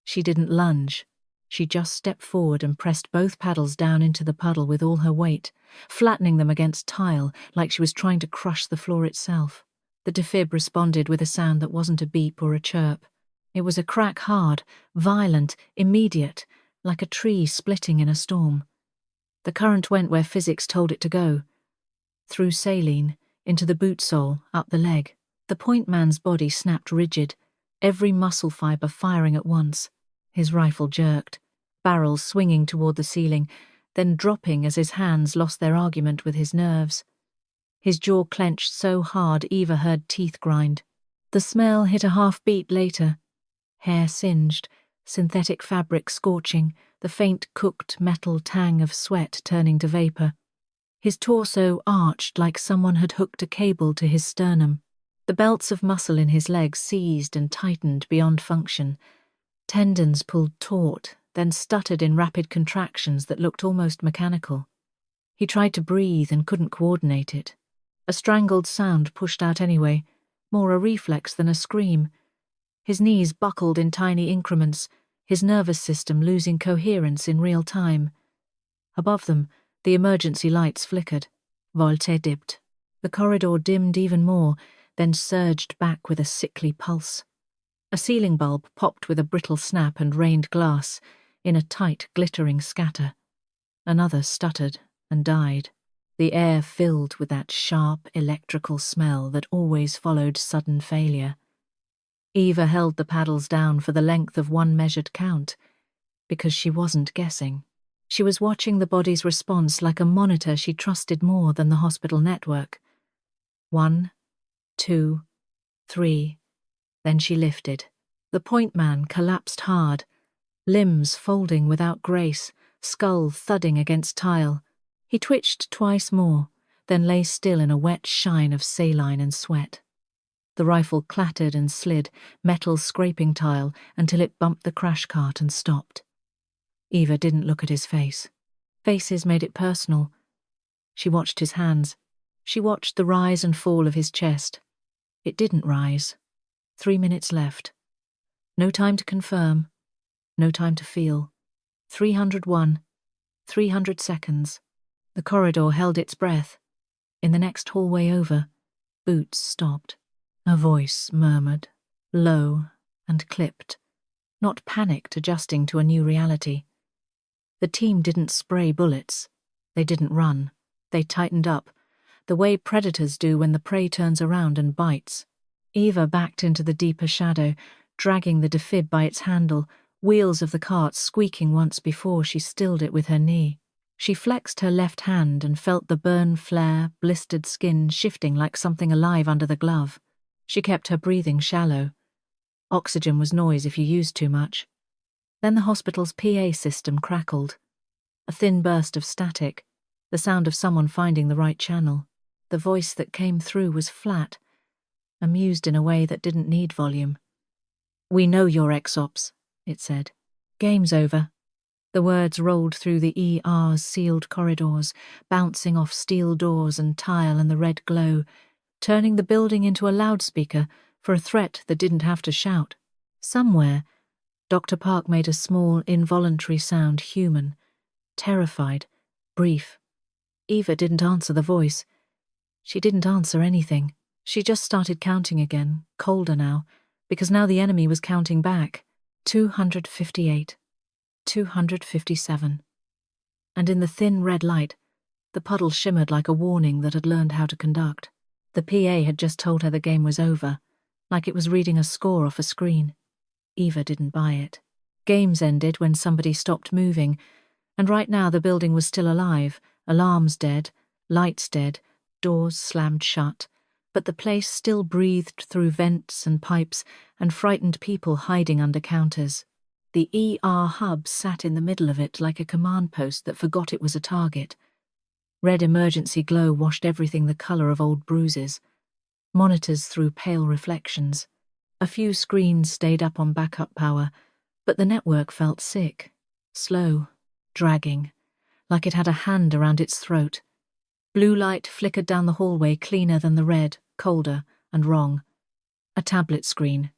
She didn't lunge. She just stepped forward and pressed both paddles down into the puddle with all her weight, flattening them against tile like she was trying to crush the floor itself. The defib responded with a sound that wasn't a beep or a chirp. It was a crack hard, violent, immediate, like a tree splitting in a storm. The current went where physics told it to go. Through saline, into the boot sole, up the leg. The point man's body snapped rigid, every muscle fibre firing at once. His rifle jerked, barrel swinging toward the ceiling, then dropping as his hands lost their argument with his nerves. His jaw clenched so hard Eva heard teeth grind. The smell hit a half-beat later. Hair singed, synthetic fabric scorching, the faint cooked metal tang of sweat turning to vapor. His torso arched like someone had hooked a cable to his sternum. The belts of muscle in his legs seized and tightened beyond function. Tendons pulled taut, then stuttered in rapid contractions that looked almost mechanical. He tried to breathe and couldn't coordinate it. A strangled sound pushed out anyway, more a reflex than a scream. His knees buckled in tiny increments, his nervous system losing coherence in real time. Above them, the emergency lights flickered. Volte dipped. The corridor dimmed even more, then surged back with a sickly pulse. A ceiling bulb popped with a brittle snap and rained glass, in a tight, glittering scatter. Another stuttered and died. The air filled with that sharp, electrical smell that always followed sudden failure. Eva held the paddles down for the length of one measured count, because she wasn't guessing. She was watching the body's response like a monitor she trusted more than the hospital network. 1, 2, 3. Then she lifted. The point man collapsed hard, limbs folding without grace, skull thudding against tile. He twitched twice more, then lay still in a wet shine of saline and sweat. The rifle clattered and slid, metal scraping tile, until it bumped the crash cart and stopped. Eva didn't look at his face. Faces made it personal. She watched his hands. She watched the rise and fall of his chest. It didn't rise. 3 minutes left. No time to confirm. No time to feel. 301. 300 seconds. The corridor held its breath. In the next hallway over, boots stopped. A voice murmured, low and clipped, not panicked adjusting to a new reality. The team didn't spray bullets. They didn't run. They tightened up, the way predators do when the prey turns around and bites. Eva backed into the deeper shadow, dragging the defib by its handle, wheels of the cart squeaking once before she stilled it with her knee. She flexed her left hand and felt the burn flare, blistered skin shifting like something alive under the glove. She kept her breathing shallow. Oxygen was noise if you used too much. Then the hospital's PA system crackled. A thin burst of static, the sound of someone finding the right channel. The voice that came through was flat, amused in a way that didn't need volume. "We know you're ex-ops," it said. "Game's over." The words rolled through the ER's sealed corridors, bouncing off steel doors and tile and the red glow, turning the building into a loudspeaker for a threat that didn't have to shout. Somewhere, Dr. Park made a small, involuntary sound human, terrified, brief. Eva didn't answer the voice. She didn't answer anything. She just started counting again, colder now, because now the enemy was counting back. 258. 257. And in the thin red light, the puddle shimmered like a warning that had learned how to conduct. The PA had just told her the game was over, like it was reading a score off a screen. Eva didn't buy it. Games ended when somebody stopped moving, and right now the building was still alive, alarms dead, lights dead, doors slammed shut, but the place still breathed through vents and pipes and frightened people hiding under counters. The ER hub sat in the middle of it like a command post that forgot it was a target. Red emergency glow washed everything the colour of old bruises. Monitors threw pale reflections. A few screens stayed up on backup power, but the network felt sick, slow, dragging, like it had a hand around its throat. Blue light flickered down the hallway cleaner than the red, colder, and wrong. A tablet screen.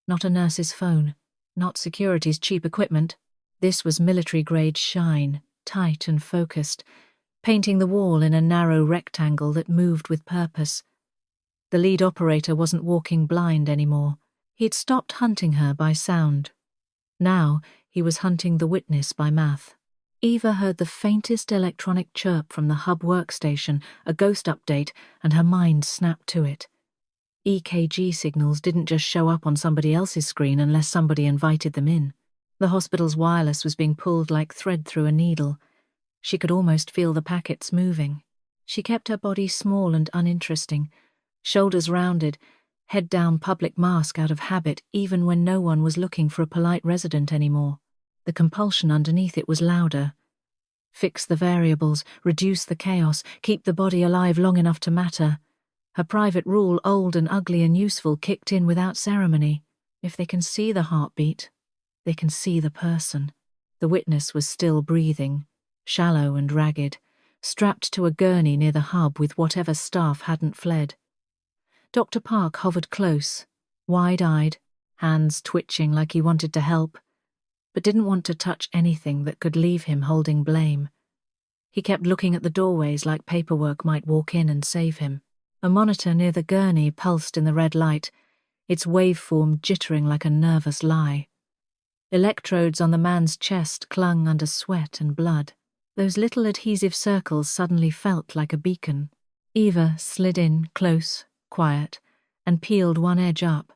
Not a nurse's phone. Not security's cheap equipment. This was military-grade shine, tight and focused, painting the wall in a narrow rectangle that moved with purpose. The lead operator wasn't walking blind anymore. He'd stopped hunting her by sound. Now he was hunting the witness by math. Eva heard the faintest electronic chirp from the hub workstation, a ghost update, and her mind snapped to it. EKG signals didn't just show up on somebody else's screen unless somebody invited them in. The hospital's wireless was being pulled like thread through a needle. She could almost feel the packets moving. She kept her body small and uninteresting, shoulders rounded, head down, public mask out of habit, even when no one was looking for a polite resident anymore. The compulsion underneath it was louder. Fix the variables, reduce the chaos, keep the body alive long enough to matter. Her private rule, old and ugly and useful, kicked in without ceremony. If they can see the heartbeat, they can see the person. The witness was still breathing, shallow and ragged, strapped to a gurney near the hub with whatever staff hadn't fled. Dr. Park hovered close, wide-eyed, hands twitching like he wanted to help, but didn't want to touch anything that could leave him holding blame. He kept looking at the doorways like paperwork might walk in and save him. A monitor near the gurney pulsed in the red light, its waveform jittering like a nervous lie. Electrodes on the man's chest clung under sweat and blood. Those little adhesive circles suddenly felt like a beacon. Eva slid in, close, quiet, and peeled one edge up.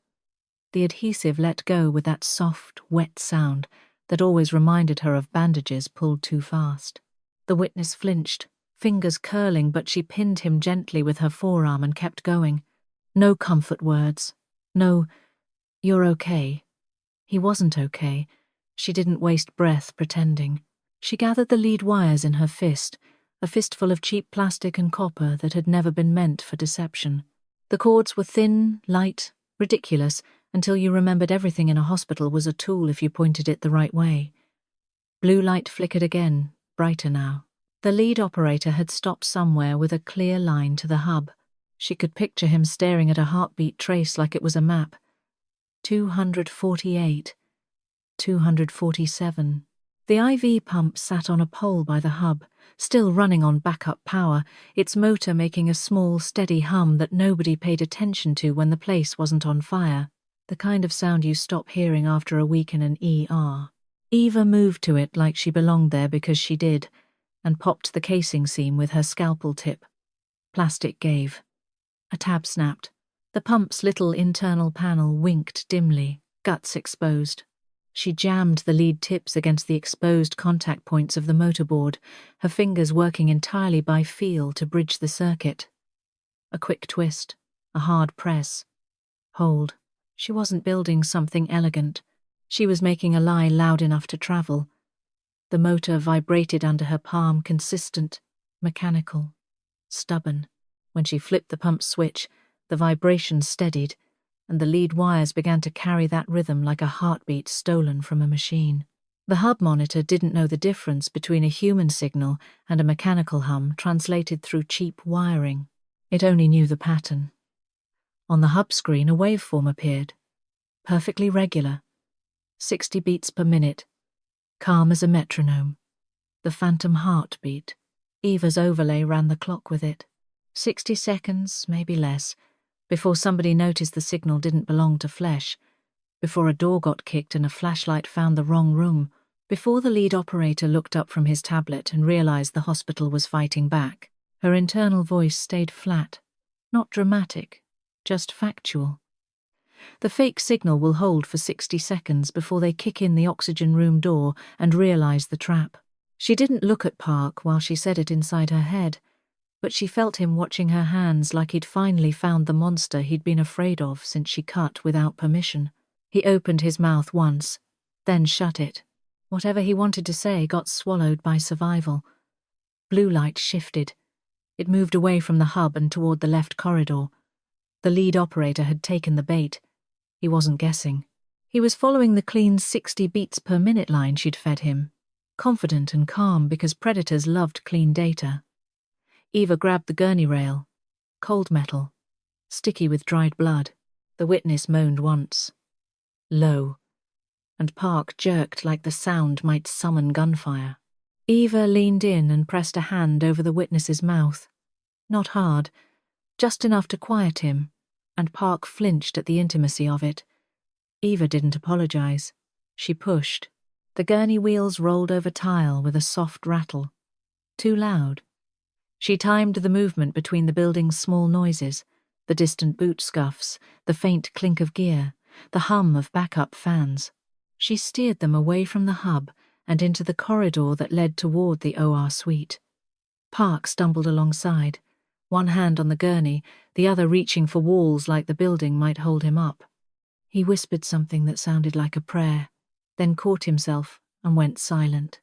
The adhesive let go with that soft, wet sound that always reminded her of bandages pulled too fast. The witness flinched, fingers curling, but she pinned him gently with her forearm and kept going. No comfort words. No, "You're okay." He wasn't okay. She didn't waste breath pretending. She gathered the lead wires in her fist, a fistful of cheap plastic and copper that had never been meant for deception. The cords were thin, light, ridiculous, until you remembered everything in a hospital was a tool if you pointed it the right way. Blue light flickered again, brighter now. The lead operator had stopped somewhere with a clear line to the hub. She could picture him staring at a heartbeat trace like it was a map. 248. 247. The IV pump sat on a pole by the hub, still running on backup power, its motor making a small, steady hum that nobody paid attention to when the place wasn't on fire. The kind of sound you stop hearing after a week in an ER. Eva moved to it like she belonged there because she did, and popped the casing seam with her scalpel tip. Plastic gave. A tab snapped. The pump's little internal panel winked dimly, guts exposed. She jammed the lead tips against the exposed contact points of the motorboard, her fingers working entirely by feel to bridge the circuit. A quick twist, a hard press. Hold. She wasn't building something elegant. She was making a lie loud enough to travel. The motor vibrated under her palm, consistent, mechanical, stubborn. When she flipped the pump switch, the vibration steadied, and the lead wires began to carry that rhythm like a heartbeat stolen from a machine. The hub monitor didn't know the difference between a human signal and a mechanical hum translated through cheap wiring. It only knew the pattern. On the hub screen, a waveform appeared, perfectly regular, 60 beats per minute, calm as a metronome. The phantom heartbeat. Eva's overlay ran the clock with it. 60 seconds, maybe less, before somebody noticed the signal didn't belong to flesh, before a door got kicked and a flashlight found the wrong room, before the lead operator looked up from his tablet and realized the hospital was fighting back. Her internal voice stayed flat, not dramatic, just factual. The fake signal will hold for 60 seconds before they kick in the oxygen room door and realize the trap. She didn't look at Park while she said it inside her head, but she felt him watching her hands like he'd finally found the monster he'd been afraid of since she cut without permission. He opened his mouth once, then shut it. Whatever he wanted to say got swallowed by survival. Blue light shifted. It moved away from the hub and toward the left corridor. The lead operator had taken the bait. He wasn't guessing. He was following the clean 60 beats per minute line she'd fed him, confident and calm because predators loved clean data. Eva grabbed the gurney rail. Cold metal, sticky with dried blood. The witness moaned once. Low. And Park jerked like the sound might summon gunfire. Eva leaned in and pressed a hand over the witness's mouth. Not hard, just enough to quiet him, and Park flinched at the intimacy of it. Eva didn't apologize. She pushed. The gurney wheels rolled over tile with a soft rattle. Too loud. She timed the movement between the building's small noises, the distant boot scuffs, the faint clink of gear, the hum of backup fans. She steered them away from the hub and into the corridor that led toward the OR suite. Park stumbled alongside, one hand on the gurney, the other reaching for walls like the building might hold him up. He whispered something that sounded like a prayer, then caught himself and went silent.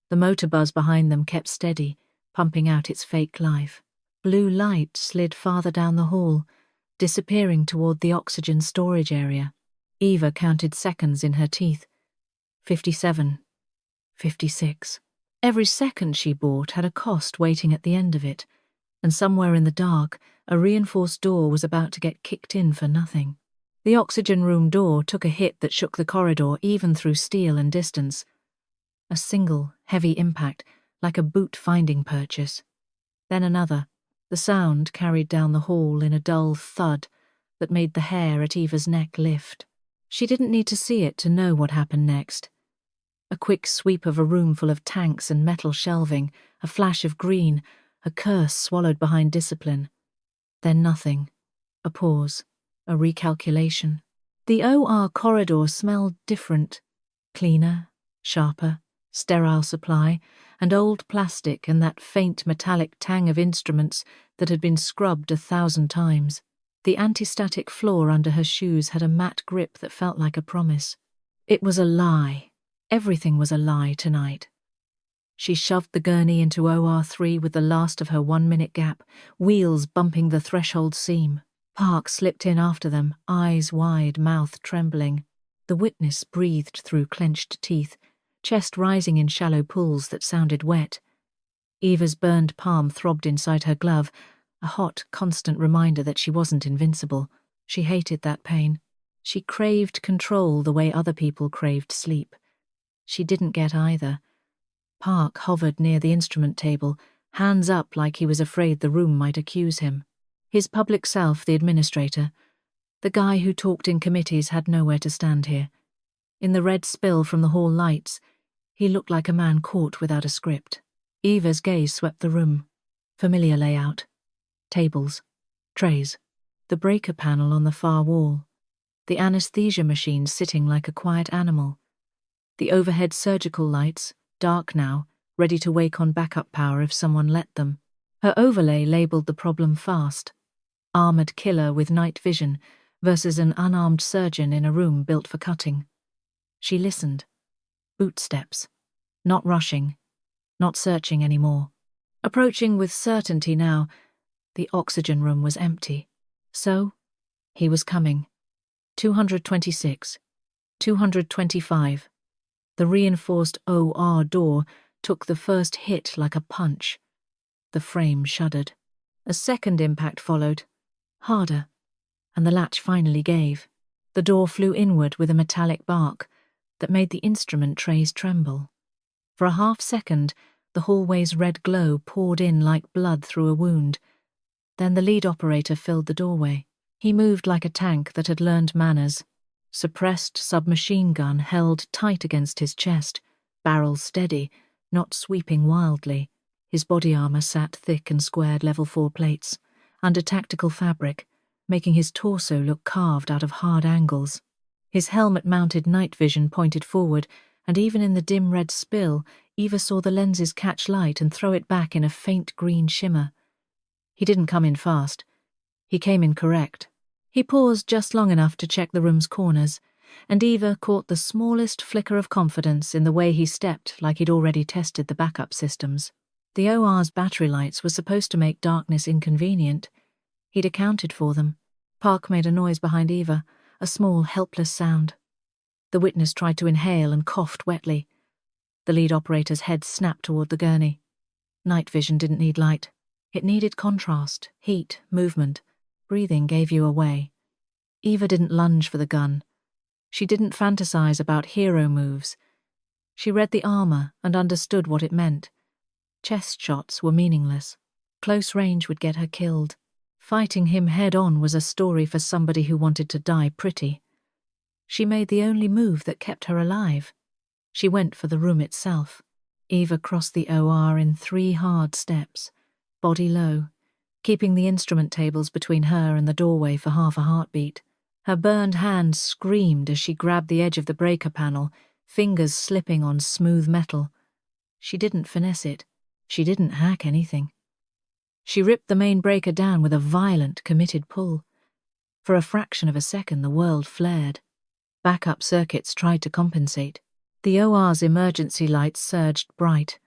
The motor buzz behind them kept steady, pumping out its fake life. Blue light slid farther down the hall, disappearing toward the oxygen storage area. Eva counted seconds in her teeth. 57. 56. Every second she bought had a cost waiting at the end of it, and somewhere in the dark, a reinforced door was about to get kicked in for nothing. The oxygen room door took a hit that shook the corridor even through steel and distance. A single, heavy impact, like a boot-finding purchase. Then another. The sound carried down the hall in a dull thud that made the hair at Eva's neck lift. She didn't need to see it to know what happened next. A quick sweep of a room full of tanks and metal shelving, a flash of green, a curse swallowed behind discipline. Then nothing. A pause. A recalculation. The OR corridor smelled different. Cleaner, sharper, sterile supply, and old plastic and that faint metallic tang of instruments that had been scrubbed 1,000 times. The anti-static floor under her shoes had a matte grip that felt like a promise. It was a lie. Everything was a lie tonight. She shoved the gurney into OR3 with the last of her 1-minute gap, wheels bumping the threshold seam. Park slipped in after them, eyes wide, mouth trembling. The witness breathed through clenched teeth, chest rising in shallow pools that sounded wet. Eva's burned palm throbbed inside her glove, a hot, constant reminder that she wasn't invincible. She hated that pain. She craved control the way other people craved sleep. She didn't get either. Park hovered near the instrument table, hands up like he was afraid the room might accuse him. His public self, the administrator, the guy who talked in committees, had nowhere to stand here. In the red spill from the hall lights, he looked like a man caught without a script. Eva's gaze swept the room. Familiar layout. Tables. Trays. The breaker panel on the far wall. The anesthesia machine sitting like a quiet animal. The overhead surgical lights, dark now, ready to wake on backup power if someone let them. Her overlay labelled the problem fast. Armoured killer with night vision versus an unarmed surgeon in a room built for cutting. She listened. Bootsteps. Not rushing. Not searching anymore. Approaching with certainty now. The oxygen room was empty. So, he was coming. 226. 225. The reinforced OR door took the first hit like a punch. The frame shuddered. A second impact followed, harder, and the latch finally gave. The door flew inward with a metallic bark that made the instrument trays tremble. For a half-second, the hallway's red glow poured in like blood through a wound. Then the lead operator filled the doorway. He moved like a tank that had learned manners. Suppressed submachine gun held tight against his chest, barrel steady, not sweeping wildly. His body armor sat thick and squared level 4 plates, under tactical fabric, making his torso look carved out of hard angles. His helmet-mounted night vision pointed forward, and even in the dim red spill, Eva saw the lenses catch light and throw it back in a faint green shimmer. He didn't come in fast. He came in correct. He paused just long enough to check the room's corners, and Eva caught the smallest flicker of confidence in the way he stepped like he'd already tested the backup systems. The OR's battery lights were supposed to make darkness inconvenient. He'd accounted for them. Park made a noise behind Eva, a small, helpless sound. The witness tried to inhale and coughed wetly. The lead operator's head snapped toward the gurney. Night vision didn't need light. It needed contrast, heat, movement. Breathing gave you away. Eva didn't lunge for the gun. She didn't fantasize about hero moves. She read the armor and understood what it meant. Chest shots were meaningless. Close range would get her killed. Fighting him head-on was a story for somebody who wanted to die pretty. She made the only move that kept her alive. She went for the room itself. Eva crossed the OR in 3 hard steps, body low, keeping the instrument tables between her and the doorway for half a heartbeat. Her burned hand screamed as she grabbed the edge of the breaker panel, fingers slipping on smooth metal. She didn't finesse it. She didn't hack anything. She ripped the main breaker down with a violent, committed pull. For a fraction of a second, the world flared. Backup circuits tried to compensate. The OR's emergency lights surged bright,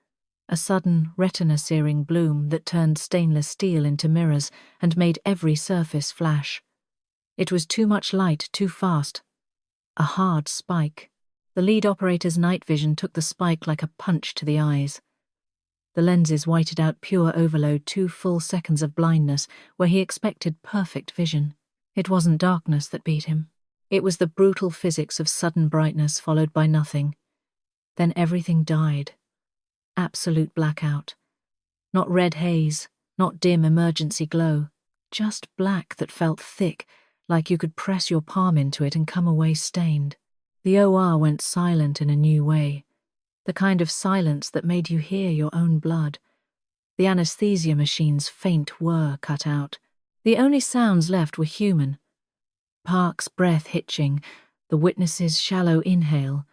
a sudden retina-searing bloom that turned stainless steel into mirrors and made every surface flash. It was too much light, too fast. A hard spike. The lead operator's night vision took the spike like a punch to the eyes. The lenses whited out pure overload 2 full seconds of blindness where he expected perfect vision. It wasn't darkness that beat him. It was the brutal physics of sudden brightness followed by nothing. Then everything died. Absolute blackout. Not red haze, not dim emergency glow. Just black that felt thick, like you could press your palm into it and come away stained. The OR went silent in a new way. The kind of silence that made you hear your own blood. The anesthesia machine's faint whir cut out. The only sounds left were human. Park's breath hitching, the witness's shallow inhale,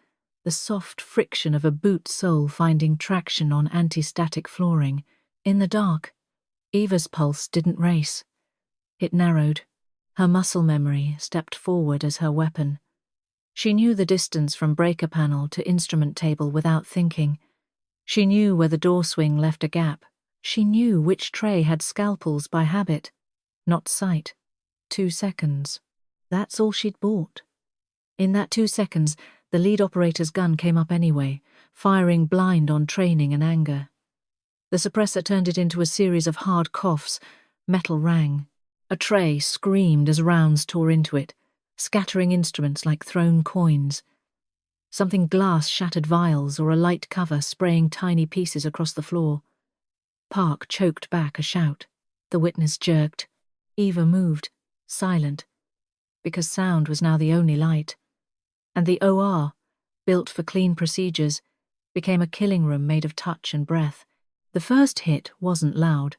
the soft friction of a boot sole finding traction on anti-static flooring. In the dark, Eva's pulse didn't race. It narrowed. Her muscle memory stepped forward as her weapon. She knew the distance from breaker panel to instrument table without thinking. She knew where the door swing left a gap. She knew which tray had scalpels by habit, not sight. 2 seconds. That's all she'd bought. In that 2 seconds, the lead operator's gun came up anyway, firing blind on training and anger. The suppressor turned it into a series of hard coughs. Metal rang. A tray screamed as rounds tore into it, scattering instruments like thrown coins. Something glass shattered vials or a light cover spraying tiny pieces across the floor. Park choked back a shout. The witness jerked. Eva moved, silent, because sound was now the only light. And the OR, built for clean procedures, became a killing room made of touch and breath. The first hit wasn't loud.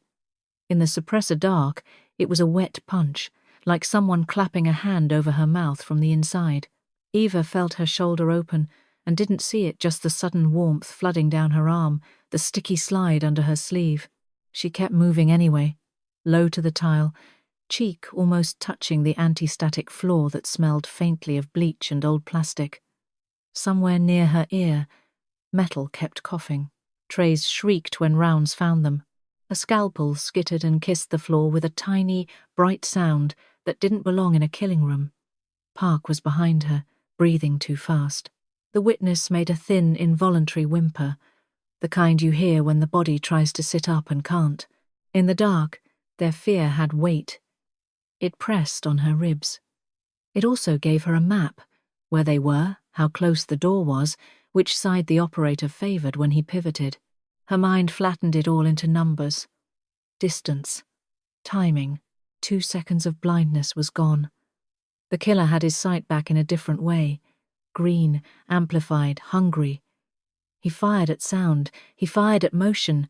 In the suppressor dark, it was a wet punch, like someone clapping a hand over her mouth from the inside. Eva felt her shoulder open and didn't see it, just the sudden warmth flooding down her arm, the sticky slide under her sleeve. She kept moving anyway, low to the tile, cheek almost touching the anti-static floor that smelled faintly of bleach and old plastic. Somewhere near her ear, metal kept coughing. Trays shrieked when rounds found them. A scalpel skittered and kissed the floor with a tiny, bright sound that didn't belong in a killing room. Park was behind her, breathing too fast. The witness made a thin, involuntary whimper, the kind you hear when the body tries to sit up and can't. In the dark, their fear had weight. It pressed on her ribs. It also gave her a map, where they were, how close the door was, which side the operator favoured when he pivoted. Her mind flattened it all into numbers. Distance. Timing. 2 seconds of blindness was gone. The killer had his sight back in a different way. Green, amplified, hungry. He fired at sound. He fired at motion.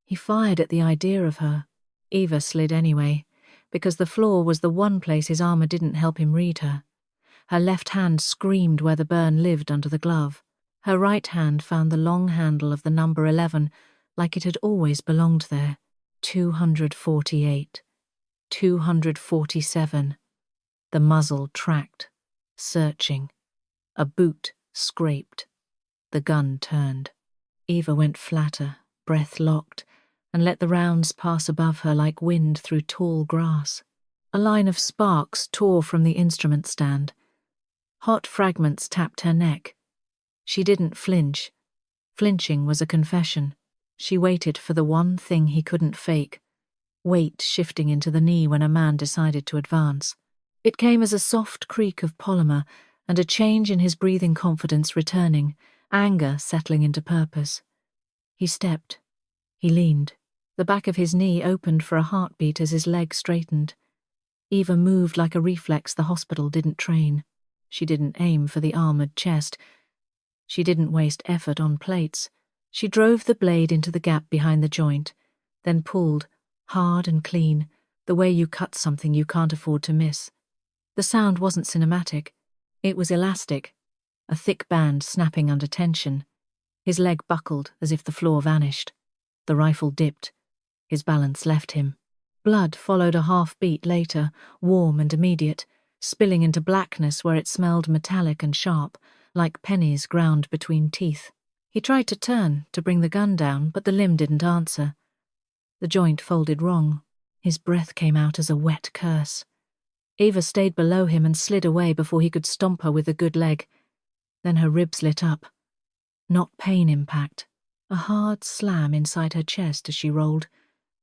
He fired at the idea of her. Eva slid anyway, because the floor was the one place his armour didn't help him read her. Her left hand screamed where the burn lived under the glove. Her right hand found the long handle of the number 11 like it had always belonged there. 248. 247. The muzzle tracked, searching. A boot scraped. The gun turned. Eva went flatter, breath locked, and let the rounds pass above her like wind through tall grass. A line of sparks tore from the instrument stand. Hot fragments tapped her neck. She didn't flinch. Flinching was a confession. She waited for the one thing he couldn't fake. Weight shifting into the knee when a man decided to advance. It came as a soft creak of polymer and a change in his breathing confidence returning, anger settling into purpose. He stepped. He leaned. The back of his knee opened for a heartbeat as his leg straightened. Eva moved like a reflex the hospital didn't train. She didn't aim for the armoured chest. She didn't waste effort on plates. She drove the blade into the gap behind the joint, then pulled, hard and clean, the way you cut something you can't afford to miss. The sound wasn't cinematic. It was elastic, a thick band snapping under tension. His leg buckled as if the floor vanished. The rifle dipped. His balance left him. Blood followed a half-beat later, warm and immediate, spilling into blackness where it smelled metallic and sharp, like pennies ground between teeth. He tried to turn, to bring the gun down, but the limb didn't answer. The joint folded wrong. His breath came out as a wet curse. Eva stayed below him and slid away before he could stomp her with a good leg. Then her ribs lit up. Not pain impact. A hard slam inside her chest as she rolled,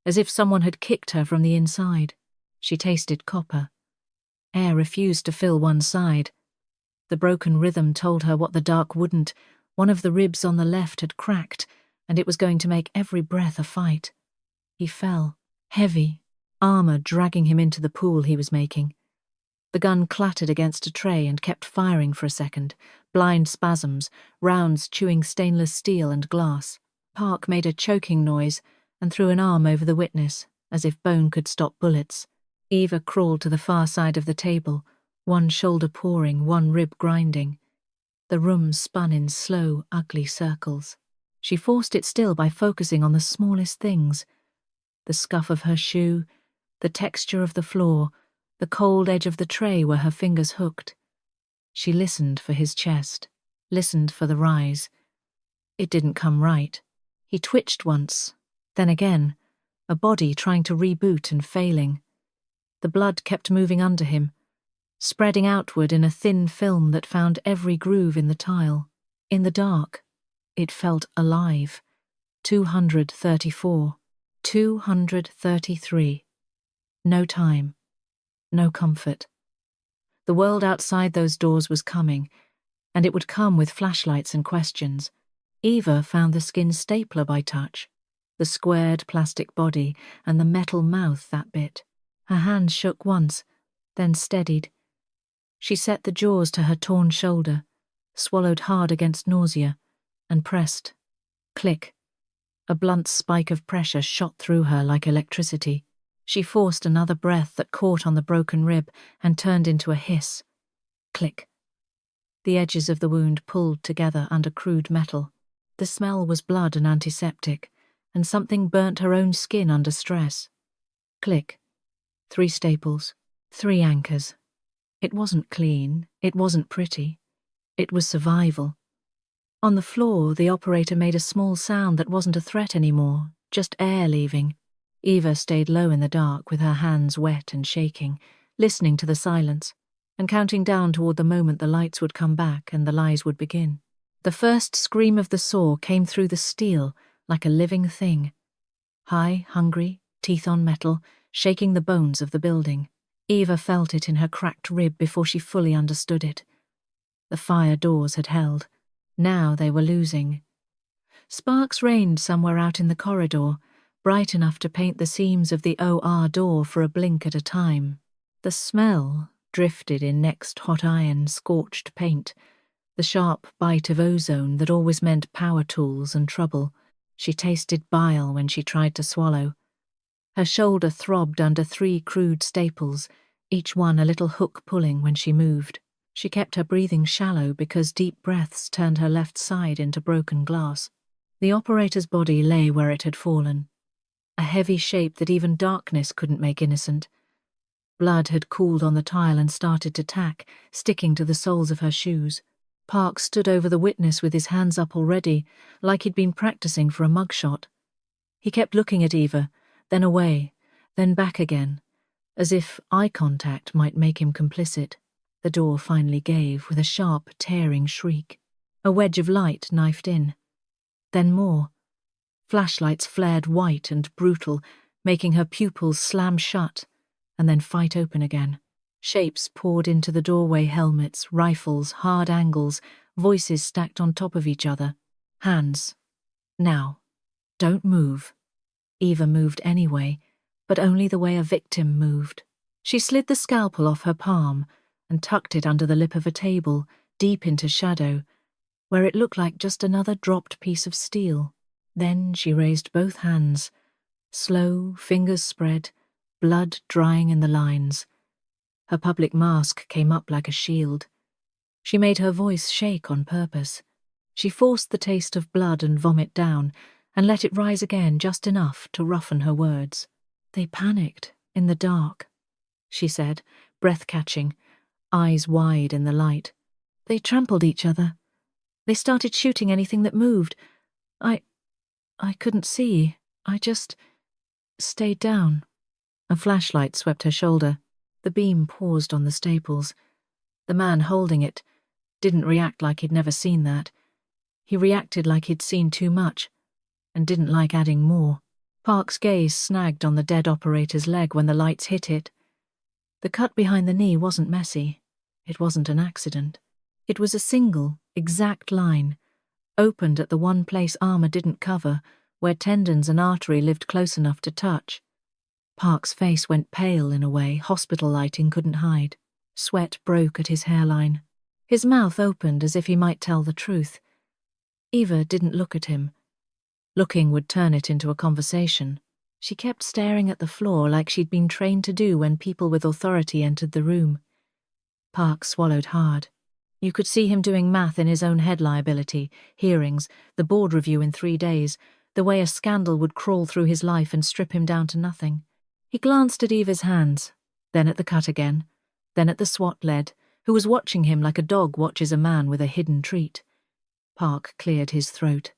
as if someone had kicked her from the inside. She tasted copper. Air refused to fill one side. The broken rhythm told her what the dark wouldn't. One of the ribs on the left had cracked, and it was going to make every breath a fight. He fell, heavy, armour dragging him into the pool he was making. The gun clattered against a tray and kept firing for a second, blind spasms, rounds chewing stainless steel and glass. Park made a choking noise and threw an arm over the witness, as if bone could stop bullets. Eva crawled to the far side of the table, one shoulder pouring, one rib grinding. The room spun in slow, ugly circles. She forced it still by focusing on the smallest things. The scuff of her shoe, the texture of the floor, the cold edge of the tray where her fingers hooked. She listened for his chest, listened for the rise. It didn't come right. He twitched once, then again, a body trying to reboot and failing. The blood kept moving under him, spreading outward in a thin film that found every groove in the tile. In the dark, it felt alive. 234. 233. No time. No comfort. The world outside those doors was coming, and it would come with flashlights and questions. Eva found the skin stapler by touch, the squared plastic body and the metal mouth that bit. Her hands shook once, then steadied. She set the jaws to her torn shoulder, swallowed hard against nausea, and pressed. Click. A blunt spike of pressure shot through her like electricity. She forced another breath that caught on the broken rib and turned into a hiss. Click. The edges of the wound pulled together under crude metal. The smell was blood and antiseptic, and something burnt her own skin under stress. Click. 3 staples, 3 anchors. It wasn't clean, it wasn't pretty. It was survival. On the floor, the operator made a small sound that wasn't a threat anymore, just air leaving. Eva stayed low in the dark with her hands wet and shaking, listening to the silence, and counting down toward the moment the lights would come back and the lies would begin. The first scream of the saw came through the steel like a living thing. High, hungry, teeth on metal, shaking the bones of the building. Eva felt it in her cracked rib before she fully understood it. The fire doors had held. Now they were losing. Sparks rained somewhere out in the corridor, bright enough to paint the seams of the OR door for a blink at a time. The smell drifted in next hot iron, scorched paint, the sharp bite of ozone that always meant power tools and trouble. She tasted bile when she tried to swallow. Her shoulder throbbed under 3 crude staples, each one a little hook pulling when she moved. She kept her breathing shallow because deep breaths turned her left side into broken glass. The operator's body lay where it had fallen, a heavy shape that even darkness couldn't make innocent. Blood had cooled on the tile and started to tack, sticking to the soles of her shoes. Park stood over the witness with his hands up already, like he'd been practicing for a mugshot. He kept looking at Eva, then away, then back again, as if eye contact might make him complicit. The door finally gave with a sharp, tearing shriek. A wedge of light knifed in. Then more. Flashlights flared white and brutal, making her pupils slam shut, and then fight open again. Shapes poured into the doorway, helmets, rifles, hard angles, voices stacked on top of each other. Hands. Now. Don't move. Eva moved anyway, but only the way a victim moved. She slid the scalpel off her palm and tucked it under the lip of a table, deep into shadow, where it looked like just another dropped piece of steel. Then she raised both hands, slow, fingers spread, blood drying in the lines. Her public mask came up like a shield. She made her voice shake on purpose. She forced the taste of blood and vomit down and let it rise again just enough to roughen her words. They panicked in the dark, she said, breath catching, eyes wide in the light. They trampled each other. They started shooting anything that moved. I couldn't see. I just stayed down. A flashlight swept her shoulder. The beam paused on the staples. The man holding it didn't react like he'd never seen that. He reacted like he'd seen too much, and didn't like adding more. Park's gaze snagged on the dead operator's leg when the lights hit it. The cut behind the knee wasn't messy. It wasn't an accident. It was a single, exact line, opened at the one place armor didn't cover, where tendons and artery lived close enough to touch. Park's face went pale in a way hospital lighting couldn't hide. Sweat broke at his hairline. His mouth opened as if he might tell the truth. Eva didn't look at him. Looking would turn it into a conversation. She kept staring at the floor like she'd been trained to do when people with authority entered the room. Park swallowed hard. You could see him doing math in his own head: liability, hearings, the board review in 3 days, the way a scandal would crawl through his life and strip him down to nothing. He glanced at Eva's hands, then at the cut again, then at the SWAT lead, who was watching him like a dog watches a man with a hidden treat. Park cleared his throat.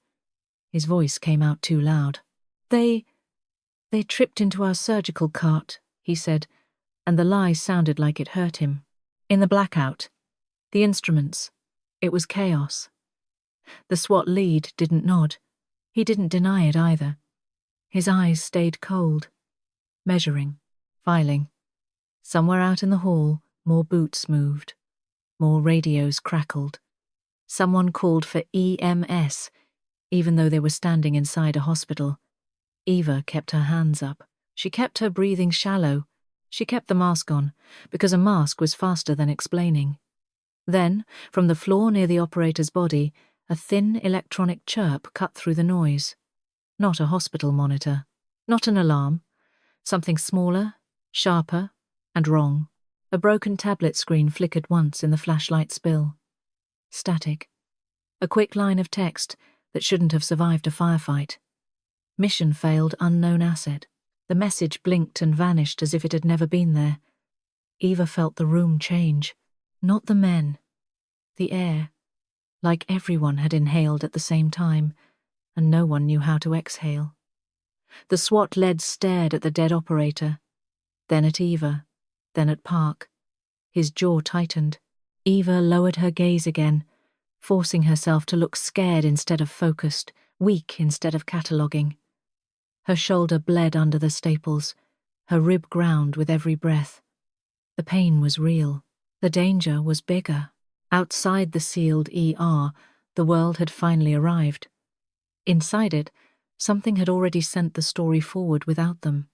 His voice came out too loud. They tripped into our surgical cart, he said, and the lie sounded like it hurt him. In the blackout. The instruments. It was chaos. The SWAT lead didn't nod. He didn't deny it either. His eyes stayed cold. Measuring. Filing. Somewhere out in the hall, more boots moved. More radios crackled. Someone called for EMS, even though they were standing inside a hospital. Eva kept her hands up. She kept her breathing shallow. She kept the mask on, because a mask was faster than explaining. Then, from the floor near the operator's body, a thin electronic chirp cut through the noise. Not a hospital monitor. Not an alarm. Something smaller, sharper, and wrong. A broken tablet screen flickered once in the flashlight spill. Static. A quick line of text that shouldn't have survived a firefight. Mission failed, unknown asset. The message blinked and vanished as if it had never been there. Eva felt the room change. Not the men. The air. Like everyone had inhaled at the same time, and no one knew how to exhale. The SWAT lead stared at the dead operator, then at Eva, then at Park. His jaw tightened. Eva lowered her gaze again, forcing herself to look scared instead of focused, weak instead of cataloguing. Her shoulder bled under the staples, her rib ground with every breath. The pain was real. The danger was bigger. Outside the sealed ER, the world had finally arrived. Inside it, something had already sent the story forward without them.